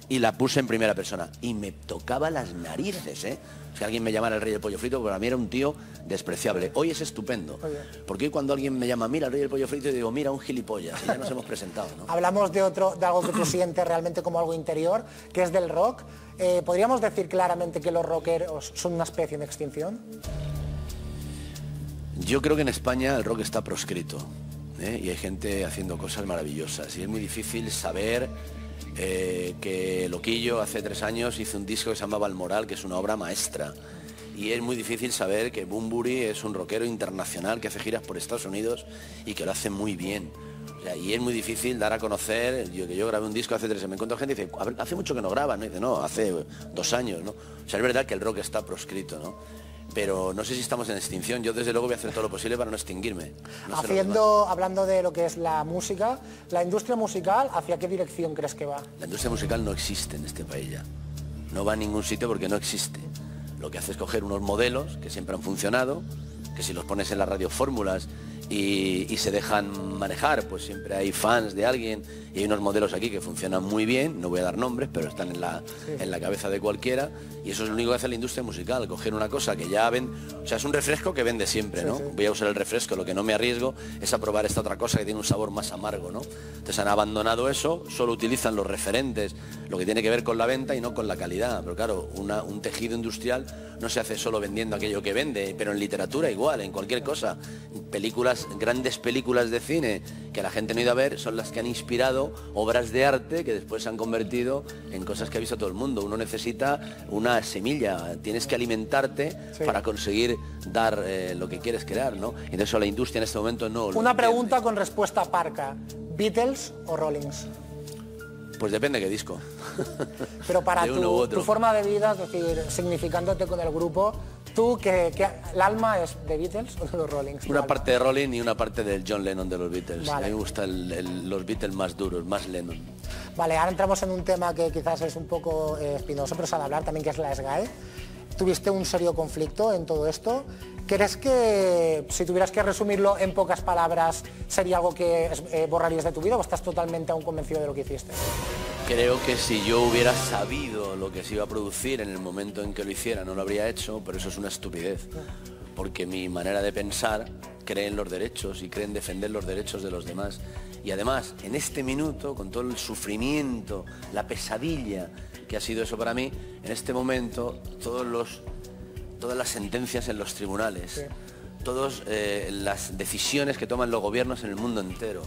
Y la puse en primera persona. Y me tocaba las narices, ¿eh? Si alguien me llamara el rey del pollo frito, para mí era un tío despreciable. Hoy es estupendo. Porque hoy cuando alguien me llama, mira, el rey del pollo frito, yo digo, mira, un gilipollas. Y ya nos hemos presentado, ¿no? Hablamos de algo que tú sientes realmente como algo interior, que es del rock. ¿Podríamos decir claramente que los rockeros son una especie en extinción? Yo creo que en España el rock está proscrito, ¿eh? Y hay gente haciendo cosas maravillosas y es muy difícil saber que Loquillo hace 3 años hizo un disco que se llamaba El Moral, que es una obra maestra, y es muy difícil saber que Bunbury es un rockero internacional que hace giras por Estados Unidos y que lo hace muy bien. O sea, y es muy difícil dar a conocer, que yo grabé un disco hace 3 años, me encuentro gente y dice, hace mucho que no graban, ¿no? Y dice, no, hace 2 años, ¿no? O sea, es verdad que el rock está proscrito, ¿no? Pero no sé si estamos en extinción. Yo desde luego voy a hacer todo lo posible para no extinguirme. No sé Hablando de lo que es la música, la industria musical, ¿hacia qué dirección crees que va? La industria musical no existe en este país ya. No va a ningún sitio porque no existe. Lo que hace es coger unos modelos que siempre han funcionado, que si los pones en las radiofórmulas y se dejan manejar, pues siempre hay fans de alguien, y hay unos modelos aquí que funcionan muy bien, no voy a dar nombres, pero están en la cabeza de cualquiera, y eso es lo único que hace la industria musical, coger una cosa que ya ven, o sea, es un refresco que vende siempre, ¿no? Voy a usar el refresco, lo que no me arriesgo es a probar esta otra cosa que tiene un sabor más amargo, ¿no? Entonces han abandonado eso, solo utilizan los referentes, lo que tiene que ver con la venta y no con la calidad, pero claro, un tejido industrial no se hace solo vendiendo aquello que vende, pero en literatura igual, en cualquier cosa, películas, grandes películas de cine que la gente no ha ido a ver, son las que han inspirado obras de arte que después se han convertido en cosas que ha visto todo el mundo. Uno necesita una semilla, tienes que alimentarte para conseguir dar lo que quieres crear, ¿no? Y de eso la industria en este momento no lo Una entiende. pregunta con respuesta parca. ¿Beatles o Rollings? Pues depende qué disco. Pero para De uno u otro. tu forma de vida, es decir, significándote con el grupo, ¿tú que el alma es de Beatles o de los Rollings? Una parte de Rolling y una parte del John Lennon de los Beatles. Vale. A mí me gustan los Beatles más duros, más Lennon. Vale, ahora entramos en un tema que quizás es un poco espinoso, pero se ha de hablar también, que es la SGAE. ¿Tuviste un serio conflicto en todo esto? ¿Crees que si tuvieras que resumirlo en pocas palabras sería algo que borrarías de tu vida o estás totalmente aún convencido de lo que hiciste? Creo que si yo hubiera sabido lo que se iba a producir en el momento en que lo hiciera, no lo habría hecho, pero eso es una estupidez. Porque mi manera de pensar cree en los derechos y cree en defender los derechos de los demás. Y además, en este minuto, con todo el sufrimiento, la pesadilla que ha sido eso para mí, en este momento, todas las sentencias en los tribunales, todas las decisiones que toman los gobiernos en el mundo entero,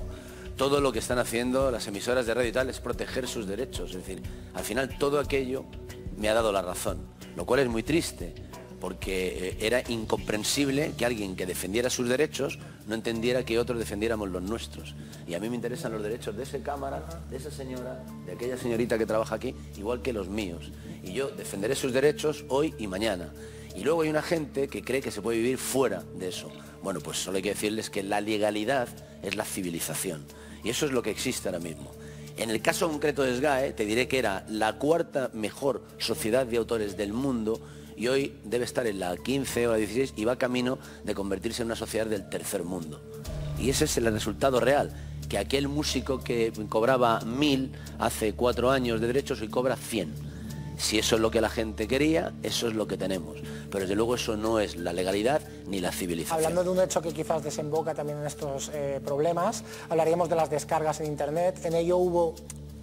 todo lo que están haciendo las emisoras de radio y tal es proteger sus derechos. Es decir, al final todo aquello me ha dado la razón, lo cual es muy triste, porque era incomprensible que alguien que defendiera sus derechos no entendiera que otros defendiéramos los nuestros. Y a mí me interesan los derechos de ese cámara, de esa señora, de aquella señorita que trabaja aquí, igual que los míos. Y yo defenderé sus derechos hoy y mañana. Y luego hay una gente que cree que se puede vivir fuera de eso. Bueno, pues solo hay que decirles que la legalidad es la civilización. Y eso es lo que existe ahora mismo. En el caso concreto de SGAE, te diré que era la 4ª mejor sociedad de autores del mundo y hoy debe estar en la 15 o la 16 y va camino de convertirse en una sociedad del tercer mundo. Y ese es el resultado real, que aquel músico que cobraba 1000 hace 4 años de derechos hoy cobra 100. Si eso es lo que la gente quería, eso es lo que tenemos. Pero desde luego eso no es la legalidad ni la civilización. Hablando de un hecho que quizás desemboca también en estos problemas, hablaríamos de las descargas en Internet. En ello hubo,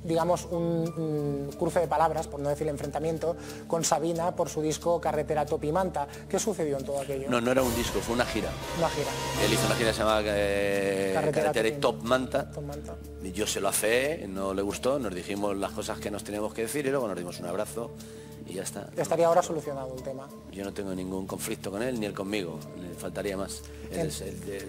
digamos, un cruce de palabras, por no decir enfrentamiento, con Sabina por su disco Carretera Top y Manta. ¿Qué sucedió en todo aquello? No, no era un disco, fue una gira. Una gira. Él hizo una gira que se llamaba Carretera Top Manta. Top Manta. Yo se lo afeé, no le gustó, nos dijimos las cosas que nos teníamos que decir y luego nos dimos un abrazo y ya está. Estaría ahora solucionado el tema. Yo no tengo ningún conflicto con él, ni él conmigo, le faltaría más. Él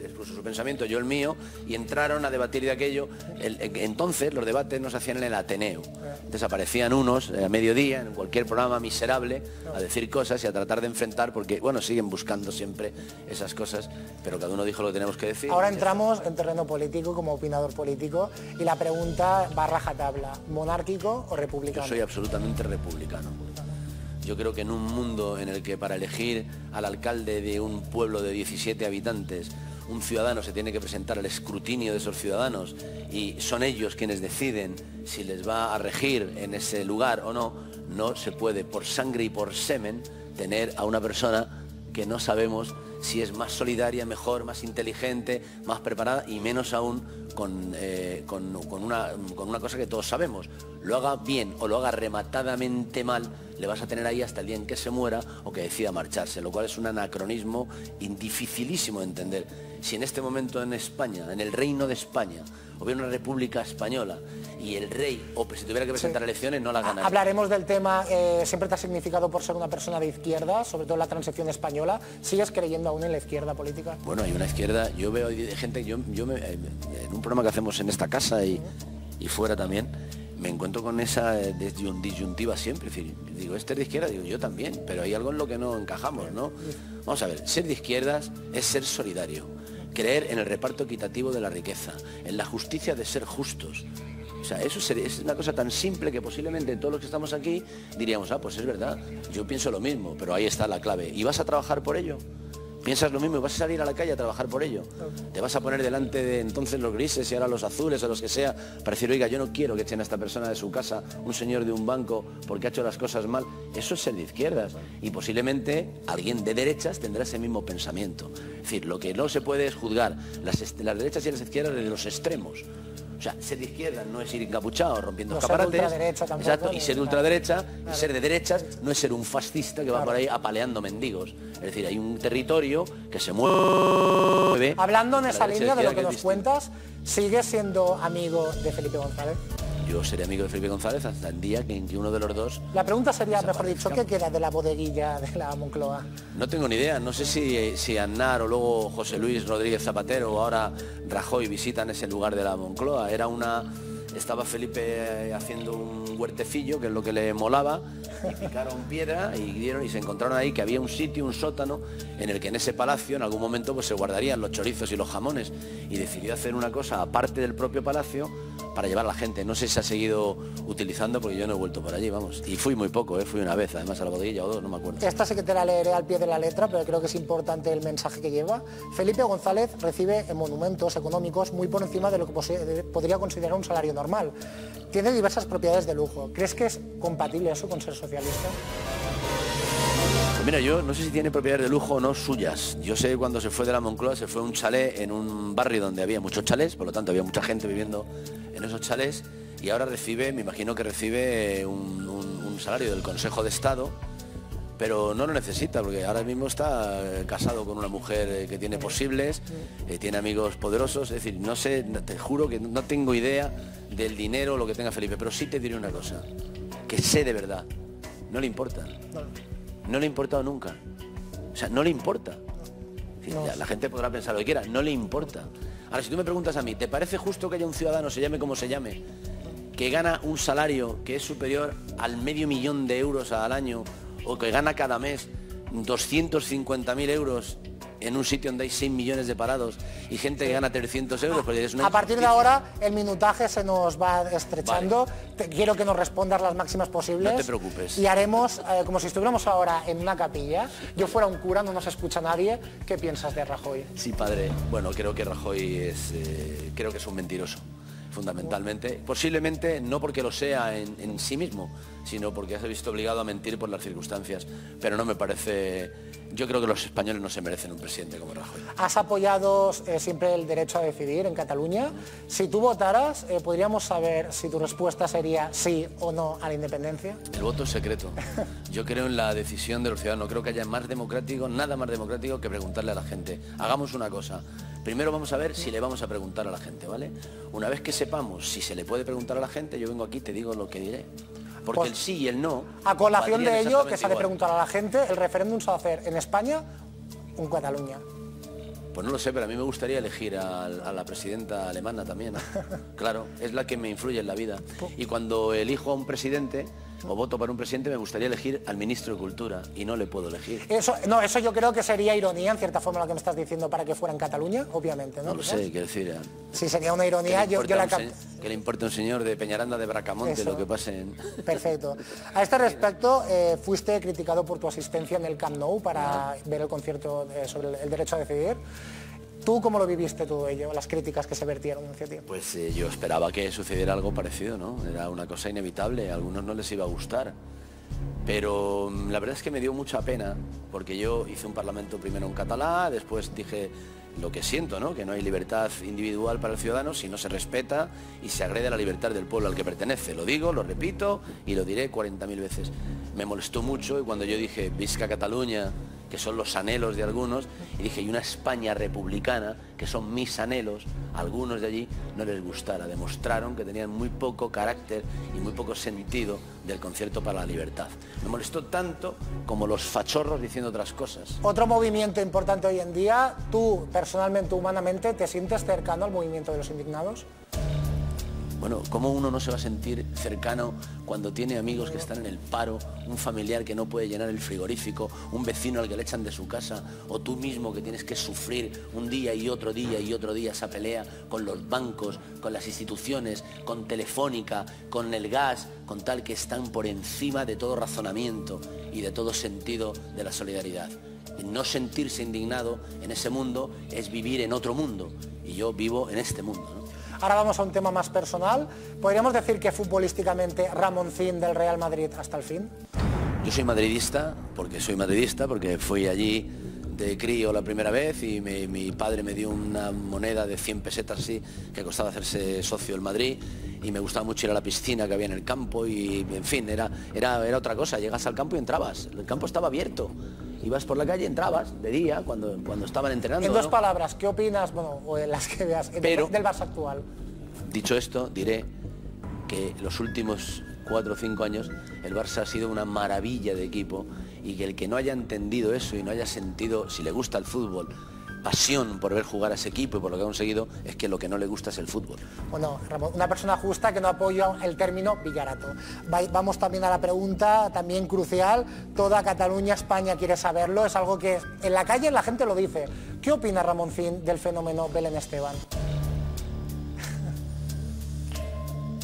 expuso su pensamiento, yo el mío, y entraron a debatir de aquello. Entonces los debates no se hacían en el Ateneo. Desaparecían unos a mediodía, en cualquier programa miserable, a decir cosas y a tratar de enfrentar, porque, bueno, siguen buscando siempre esas cosas, pero cada uno dijo lo que tenemos que decir. Ahora entramos en terreno político, como opinador político, y la pregunta va a rajatabla, ¿monárquico o republicano? Yo soy absolutamente republicano. Yo creo que en un mundo en el que para elegir al alcalde de un pueblo de 17 habitantes, un ciudadano se tiene que presentar al escrutinio de esos ciudadanos y son ellos quienes deciden si les va a regir en ese lugar o no, no se puede por sangre y por semen tener a una persona que no sabemos si es más solidaria, mejor, más inteligente, más preparada y menos aún con una cosa que todos sabemos. Lo haga bien o lo haga rematadamente mal, le vas a tener ahí hasta el día en que se muera o que decida marcharse, lo cual es un anacronismo dificilísimo de entender. Si en este momento en España, en el Reino de España, hubiera una república española y el rey, o si tuviera que presentar elecciones, no la ganaría. Hablaremos del tema, siempre te has significado por ser una persona de izquierda, sobre todo en la transición española. ¿Sigues creyendo aún en la izquierda política? Bueno, hay una izquierda, yo veo gente, en un programa que hacemos en esta casa y fuera también, me encuentro con esa disyuntiva siempre. Es decir, digo, este es de izquierda, digo, yo también, pero hay algo en lo que no encajamos, ¿no? Vamos a ver, ser de izquierdas es ser solidario, creer en el reparto equitativo de la riqueza, en la justicia de ser justos. O sea, eso es una cosa tan simple que posiblemente todos los que estamos aquí diríamos, pues es verdad, yo pienso lo mismo, pero ahí está la clave. ¿Y vas a trabajar por ello? ¿Piensas lo mismo y vas a salir a la calle a trabajar por ello? ¿Te vas a poner delante de entonces los grises y ahora los azules o los que sea para decir, oiga, yo no quiero que echen a esta persona de su casa, un señor de un banco, porque ha hecho las cosas mal? Eso es ser de izquierdas. Y posiblemente alguien de derechas tendrá ese mismo pensamiento. Es decir, lo que no se puede es juzgar las derechas y las izquierdas de los extremos. O sea, ser de izquierda no es ir encapuchado rompiendo escaparates. Exacto, y ser de ultraderecha, y ser de derechas no es ser un fascista que va por ahí apaleando mendigos. Es decir, hay un territorio que se mueve. Hablando en esa línea de lo que nos cuentas, ¿sigues siendo amigo de Felipe González? Yo seré amigo de Felipe González hasta el día que uno de los dos... La pregunta sería, mejor dicho, ¿qué queda de la bodeguilla de la Moncloa? No tengo ni idea, no sé si Aznar o luego José Luis Rodríguez Zapatero o ahora Rajoy visitan ese lugar de la Moncloa. Estaba Felipe haciendo un huertecillo, que es lo que le molaba, y picaron piedra y se encontraron ahí que había un sitio, un sótano, en el que en ese palacio en algún momento pues se guardarían los chorizos y los jamones, y decidió hacer una cosa aparte del propio palacio para llevar a la gente. No sé si se ha seguido utilizando porque yo no he vuelto por allí, vamos. Y fui muy poco, fui una vez, además a la bodeguilla o dos, no me acuerdo. Esta sí que te la leeré al pie de la letra, pero creo que es importante el mensaje que lleva. Felipe González recibe monumentos económicos muy por encima de lo que podría considerar un salario normal. Tiene diversas propiedades de lujo. ¿Crees que es compatible eso con ser socialista? Pues mira, yo no sé si tiene propiedades de lujo o no suyas. Yo sé cuando se fue de la Moncloa, se fue a un chalet en un barrio donde había muchos chalés, por lo tanto había mucha gente viviendo en esos chalés, y ahora recibe, me imagino que recibe un salario del Consejo de Estado, pero no lo necesita porque ahora mismo está casado con una mujer que tiene posibles, tiene amigos poderosos. Es decir, no sé, te juro que no tengo idea del dinero o lo que tenga Felipe, pero sí te diré una cosa, que sé de verdad, no le importa. No le ha importado nunca. O sea, no le importa. La gente podrá pensar lo que quiera, no le importa. Ahora, si tú me preguntas a mí, ¿te parece justo que haya un ciudadano, se llame como se llame, que gana un salario que es superior al $500.000 de euros al año, o que gana cada mes 250.000 euros en un sitio donde hay 6 millones de parados y gente que gana 300 euros? Porque es una a partir de ahora el minutaje se nos va estrechando. Vale. Quiero que nos respondas las máximas posibles. No te preocupes. Y haremos como si estuviéramos ahora en una capilla. Yo fuera un cura, no nos escucha nadie. ¿Qué piensas de Rajoy? Sí, padre. Bueno, creo que Rajoy creo que es un mentiroso. Fundamentalmente, posiblemente no porque lo sea en sí mismo, sino porque se ha visto obligado a mentir por las circunstancias, pero no me parece. Yo creo que los españoles no se merecen un presidente como Rajoy. Has apoyado siempre el derecho a decidir en Cataluña. Si tú votaras, podríamos saber si tu respuesta sería sí o no a la independencia. El voto es secreto. Yo creo en la decisión de los ciudadanos. Creo que haya más democrático, nada más democrático que preguntarle a la gente. Hagamos una cosa. Primero vamos a ver si le vamos a preguntar a la gente, ¿vale? Una vez que sepamos si se le puede preguntar a la gente, yo vengo aquí y te digo lo que diré. porque el sí y el no... A colación de ello, que se ha de igual. preguntar a la gente, ¿el referéndum se va a hacer en España o en Cataluña? Pues no lo sé, pero a mí me gustaría elegir a la presidenta alemana también, ¿no? Claro, es la que me influye en la vida. Y cuando elijo a un presidente, o voto para un presidente, me gustaría elegir al ministro de Cultura, y no le puedo elegir. Eso yo creo que sería ironía, en cierta forma, lo que me estás diciendo, para que fuera en Cataluña, obviamente, ¿no? No lo sé, quiero decir... Si sería una ironía, yo la capto. Que le importa un señor de Peñaranda de Bracamonte Eso. lo que pase en... Perfecto. A este respecto, fuiste criticado por tu asistencia en el Camp Nou para ver el concierto sobre el derecho a decidir. ¿Tú cómo lo viviste todo ello, las críticas que se vertieron hacia ti? Pues yo esperaba que sucediera algo parecido, ¿no? Era una cosa inevitable, a algunos no les iba a gustar. Pero la verdad es que me dio mucha pena, porque yo hice un parlamento primero en catalán, después dije lo que siento, ¿no? Que no hay libertad individual para el ciudadano si no se respeta y se agrede la libertad del pueblo al que pertenece. Lo digo, lo repito y lo diré 40.000 veces. Me molestó mucho y cuando yo dije Visca Cataluña, que son los anhelos de algunos, y dije, y una España republicana, que son mis anhelos, a algunos de allí no les gustara. Demostraron que tenían muy poco carácter y muy poco sentido del concierto para la libertad. Me molestó tanto como los fachorros diciendo otras cosas. Otro movimiento importante hoy en día, tú personalmente, humanamente, ¿te sientes cercano al movimiento de los indignados? Bueno, ¿cómo uno no se va a sentir cercano cuando tiene amigos que están en el paro, un familiar que no puede llenar el frigorífico, un vecino al que le echan de su casa, o tú mismo que tienes que sufrir un día y otro día y otro día esa pelea con los bancos, con las instituciones, con Telefónica, con el gas, con tal que están por encima de todo razonamiento y de todo sentido de la solidaridad? No sentirse indignado en ese mundo es vivir en otro mundo, y yo vivo en este mundo, ¿no? Ahora vamos a un tema más personal. ¿Podríamos decir que futbolísticamente Ramoncín del Real Madrid hasta el fin? Yo soy madridista porque fui allí de crío la primera vez y mi padre me dio una moneda de 100 pesetas así que costaba hacerse socio del Madrid, y me gustaba mucho ir a la piscina que había en el campo y en fin, era otra cosa. Llegas al campo y entrabas, el campo estaba abierto. Ibas por la calle, entrabas de día cuando estaban entrenando. En dos ¿no? palabras, ¿qué opinas, bueno, o en las que veas, del Barça actual? Dicho esto, diré que los últimos 4 o 5 años el Barça ha sido una maravilla de equipo, y que el que no haya entendido eso y no haya sentido, si le gusta el fútbol, pasión por ver jugar a ese equipo y por lo que ha conseguido, es que lo que no le gusta es el fútbol. Bueno, Ramón, una persona justa que no apoya el término villarato. Vamos también a la pregunta, también crucial. Toda Cataluña, España quiere saberlo. Es algo que en la calle la gente lo dice. ¿Qué opina Ramoncín del fenómeno Belén Esteban?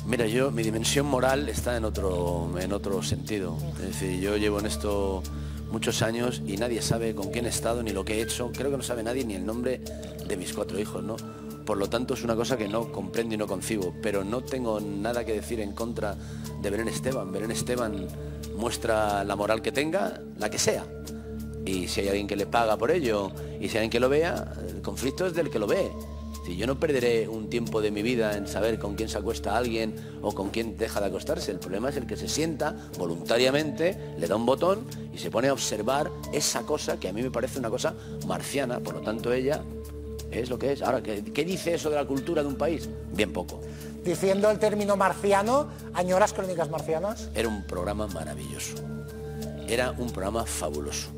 Mira, mi dimensión moral está en otro sentido. Es decir, yo llevo en esto muchos años y nadie sabe con quién he estado ni lo que he hecho. Creo que no sabe nadie ni el nombre de mis 4 hijos, ¿no? Por lo tanto, es una cosa que no comprendo y no concibo, pero no tengo nada que decir en contra de Belén Esteban. Belén Esteban muestra la moral que tenga, la que sea. Y si hay alguien que le paga por ello y si hay alguien que lo vea, el conflicto es del que lo ve. Si yo no perderé un tiempo de mi vida en saber con quién se acuesta alguien o con quién deja de acostarse. El problema es el que se sienta voluntariamente, le da un botón y se pone a observar esa cosa que a mí me parece una cosa marciana. Por lo tanto, ella es lo que es. Ahora, ¿qué dice eso de la cultura de un país? Bien poco. Diciendo el término marciano, ¿añoras Crónicas Marcianas? Era un programa maravilloso. Era un programa fabuloso.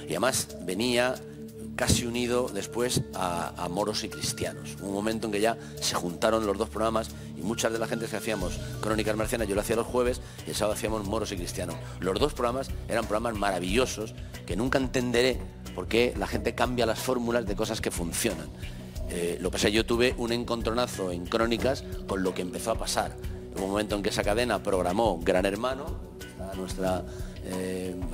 Y además venía casi unido después a moros y cristianos. Un momento en que ya se juntaron los dos programas y muchas de la gente que hacíamos Crónicas Marcianas, yo lo hacía los jueves y el sábado hacíamos moros y cristianos. Los dos programas eran programas maravillosos que nunca entenderé por qué la gente cambia las fórmulas de cosas que funcionan. Lo que pasa es que yo tuve un encontronazo en Crónicas con lo que empezó a pasar. Hubo un momento en que esa cadena programó Gran Hermano, a nuestra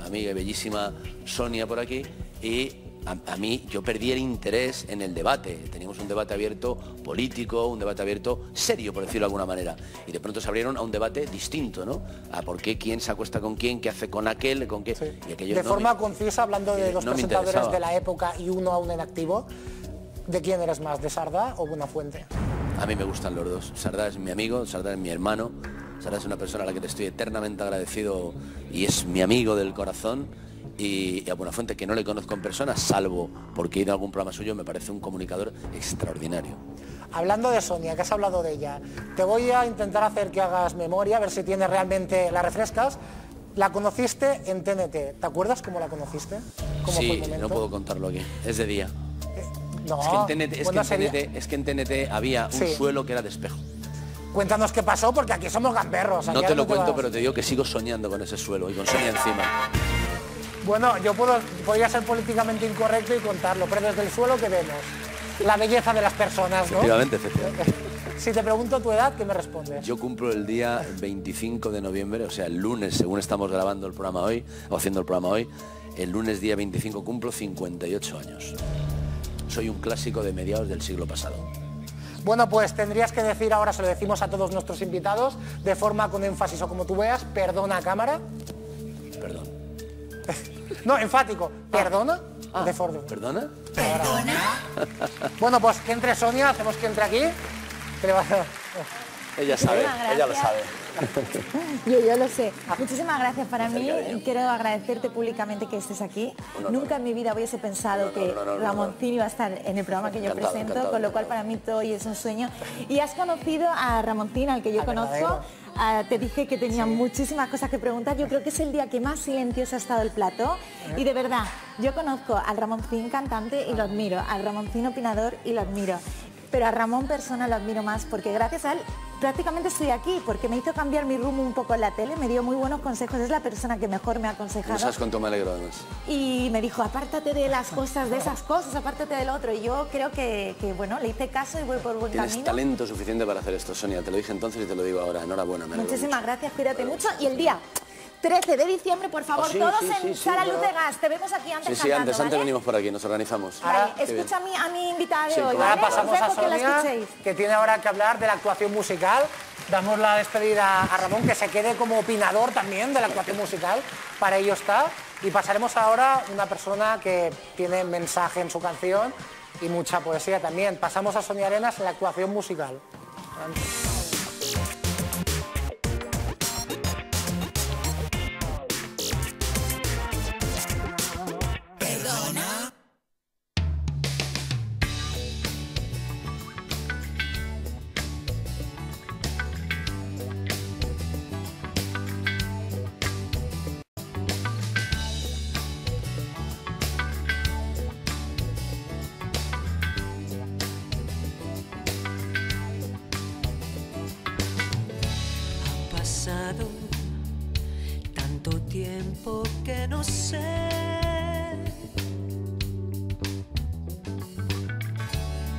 amiga y bellísima Sonia por aquí, y a mí yo perdí el interés en el debate. Teníamos un debate abierto político, un debate abierto serio, por decirlo de alguna manera, y de pronto se abrieron a un debate distinto, ¿no? A por qué, quién se acuesta con quién, qué hace con aquel, con qué. Sí. Y aquello de forma concisa, hablando de dos presentadores de la época y uno aún en activo, ¿de quién eres más, de Sardá o Buenafuente? A mí me gustan los dos. Sardá es mi amigo, Sardá es mi hermano, Sardá es una persona a la que te estoy eternamente agradecido y es mi amigo del corazón. Y a Buenafuente, que no le conozco en persona, salvo porque he ido a algún programa suyo, me parece un comunicador extraordinario. hablando de Sonia, que has hablado de ella, te voy a intentar hacer que hagas memoria, a ver si tienes realmente, la refrescas. La conociste en TNT, ¿te acuerdas cómo la conociste? ¿Cómo Sí, fue el momento? no puedo contarlo aquí, es de día. No, Es que en TNT había un suelo que era de espejo. Cuéntanos qué pasó, porque aquí somos gamberros. No te lo cuento, pero te digo que sigo soñando con ese suelo y con Sonia encima. Bueno, yo podría ser políticamente incorrecto y contarlo, pero desde el suelo que vemos la belleza de las personas, ¿no? Efectivamente. Si te pregunto tu edad, ¿qué me respondes? Yo cumplo el día 25 de noviembre, o sea, el lunes, según estamos grabando el programa hoy, o haciendo el programa hoy, el lunes día 25 cumplo 58 años. Soy un clásico de mediados del siglo pasado. Bueno, pues tendrías que decir, ahora se lo decimos a todos nuestros invitados, de forma con énfasis o como tú veas, perdona cámara. Perdón. No, enfático, perdona. De forma. ¿Perdona? Perdona. Bueno, pues que entre Sonia, hacemos que entre aquí. Ella sabe, ella lo sabe. Yo lo sé. Muchísimas gracias para mí. Quiero agradecerte públicamente que estés aquí. Nunca en mi vida hubiese pensado que Ramoncín iba a estar en el programa que yo presento, con lo cual para mí todo hoy es un sueño. Y has conocido a Ramoncín, al que yo conozco. Te dije que tenía muchísimas cosas que preguntar. Yo creo que es el día que más silencioso ha estado el plató. Y de verdad, yo conozco al Ramoncín cantante y lo admiro, al Ramoncín opinador y lo admiro. Pero a Ramón persona lo admiro más porque gracias a él prácticamente estoy aquí, porque me hizo cambiar mi rumbo un poco en la tele, me dio muy buenos consejos, es la persona que mejor me ha aconsejado. No sabes cuánto me alegro además. Y me dijo, apártate de las cosas, de esas cosas, apártate del otro. Y yo creo que bueno, le hice caso y voy por buen camino. Tienes talento suficiente para hacer esto, Sonia, te lo dije entonces y te lo digo ahora, enhorabuena. Muchísimas gracias, cuídate mucho. Y el día 13 de diciembre, por favor, todos en Sala Luz de Gas. Te vemos aquí antes cantando, antes venimos por aquí, nos organizamos. Vale, escucha a mi invitada de hoy, ahora ¿vale? pasamos a Sonia, que tiene ahora que hablar de la actuación musical. Damos la despedida a Ramón, que se quede como opinador también de la actuación musical. Para ello está. Y pasaremos ahora a una persona que tiene mensaje en su canción y mucha poesía también. Pasamos a Sonia Arenas en la actuación musical. Tanto tiempo que no sé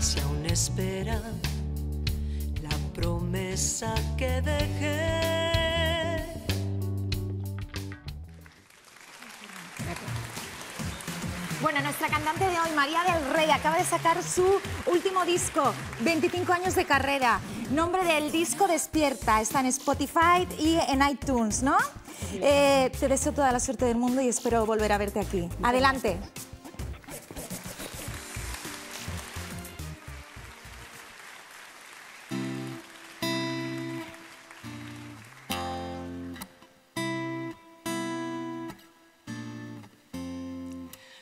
si aún espera la promesa que dejé. Bueno, nuestra cantante de hoy, María del Rey, acaba de sacar su último disco, 25 años de carrera. Nombre del disco, Despierta. Está en Spotify y en iTunes, ¿no? Te deseo toda la suerte del mundo y espero volver a verte aquí. Adelante.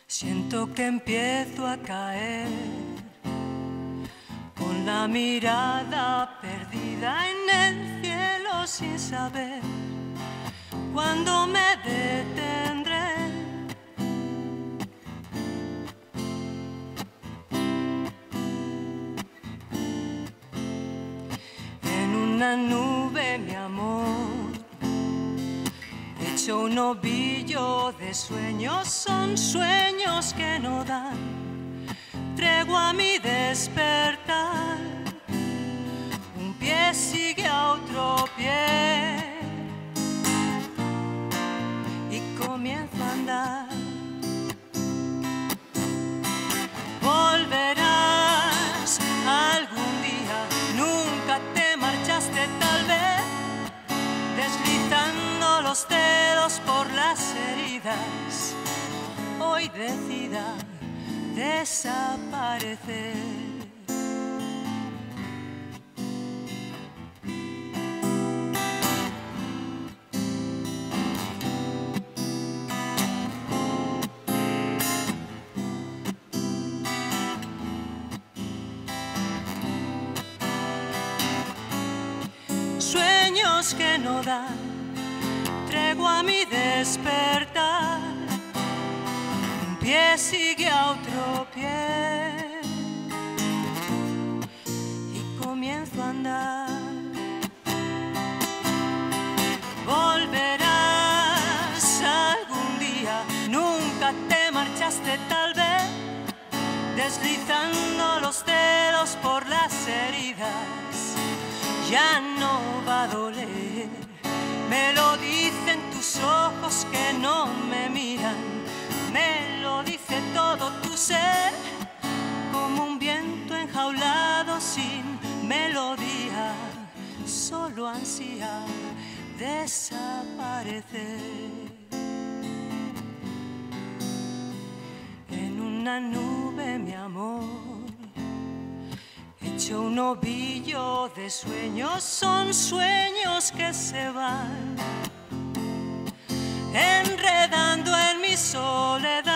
Siento que empiezo a caer con la mirada perdida en el cielo sin saber cuándo me detendré. En una nube, mi amor, hecho un ovillo de sueños, son sueños que no dan tregua a mi despertar. Un pie sigue a otro pie y comienzo a andar. Volverás algún día, nunca te marchaste tal vez, deslizando los dedos por las heridas. Hoy decida desaparecer. sueños que no dan tregua a mi despertar. Un pie sigue a otro pie y comienzo a andar. Volverás algún día, nunca te marchaste tal vez, deslizando los dedos por las heridas. Ya no va a doler, me lo dicen tus ojos que no me miran, me lo dice todo tu ser, como un viento enjaulado sin melodía, solo ansía desaparecer. En una nube, mi amor, hecho un ovillo de sueños, son sueños que se van enredando en mi soledad.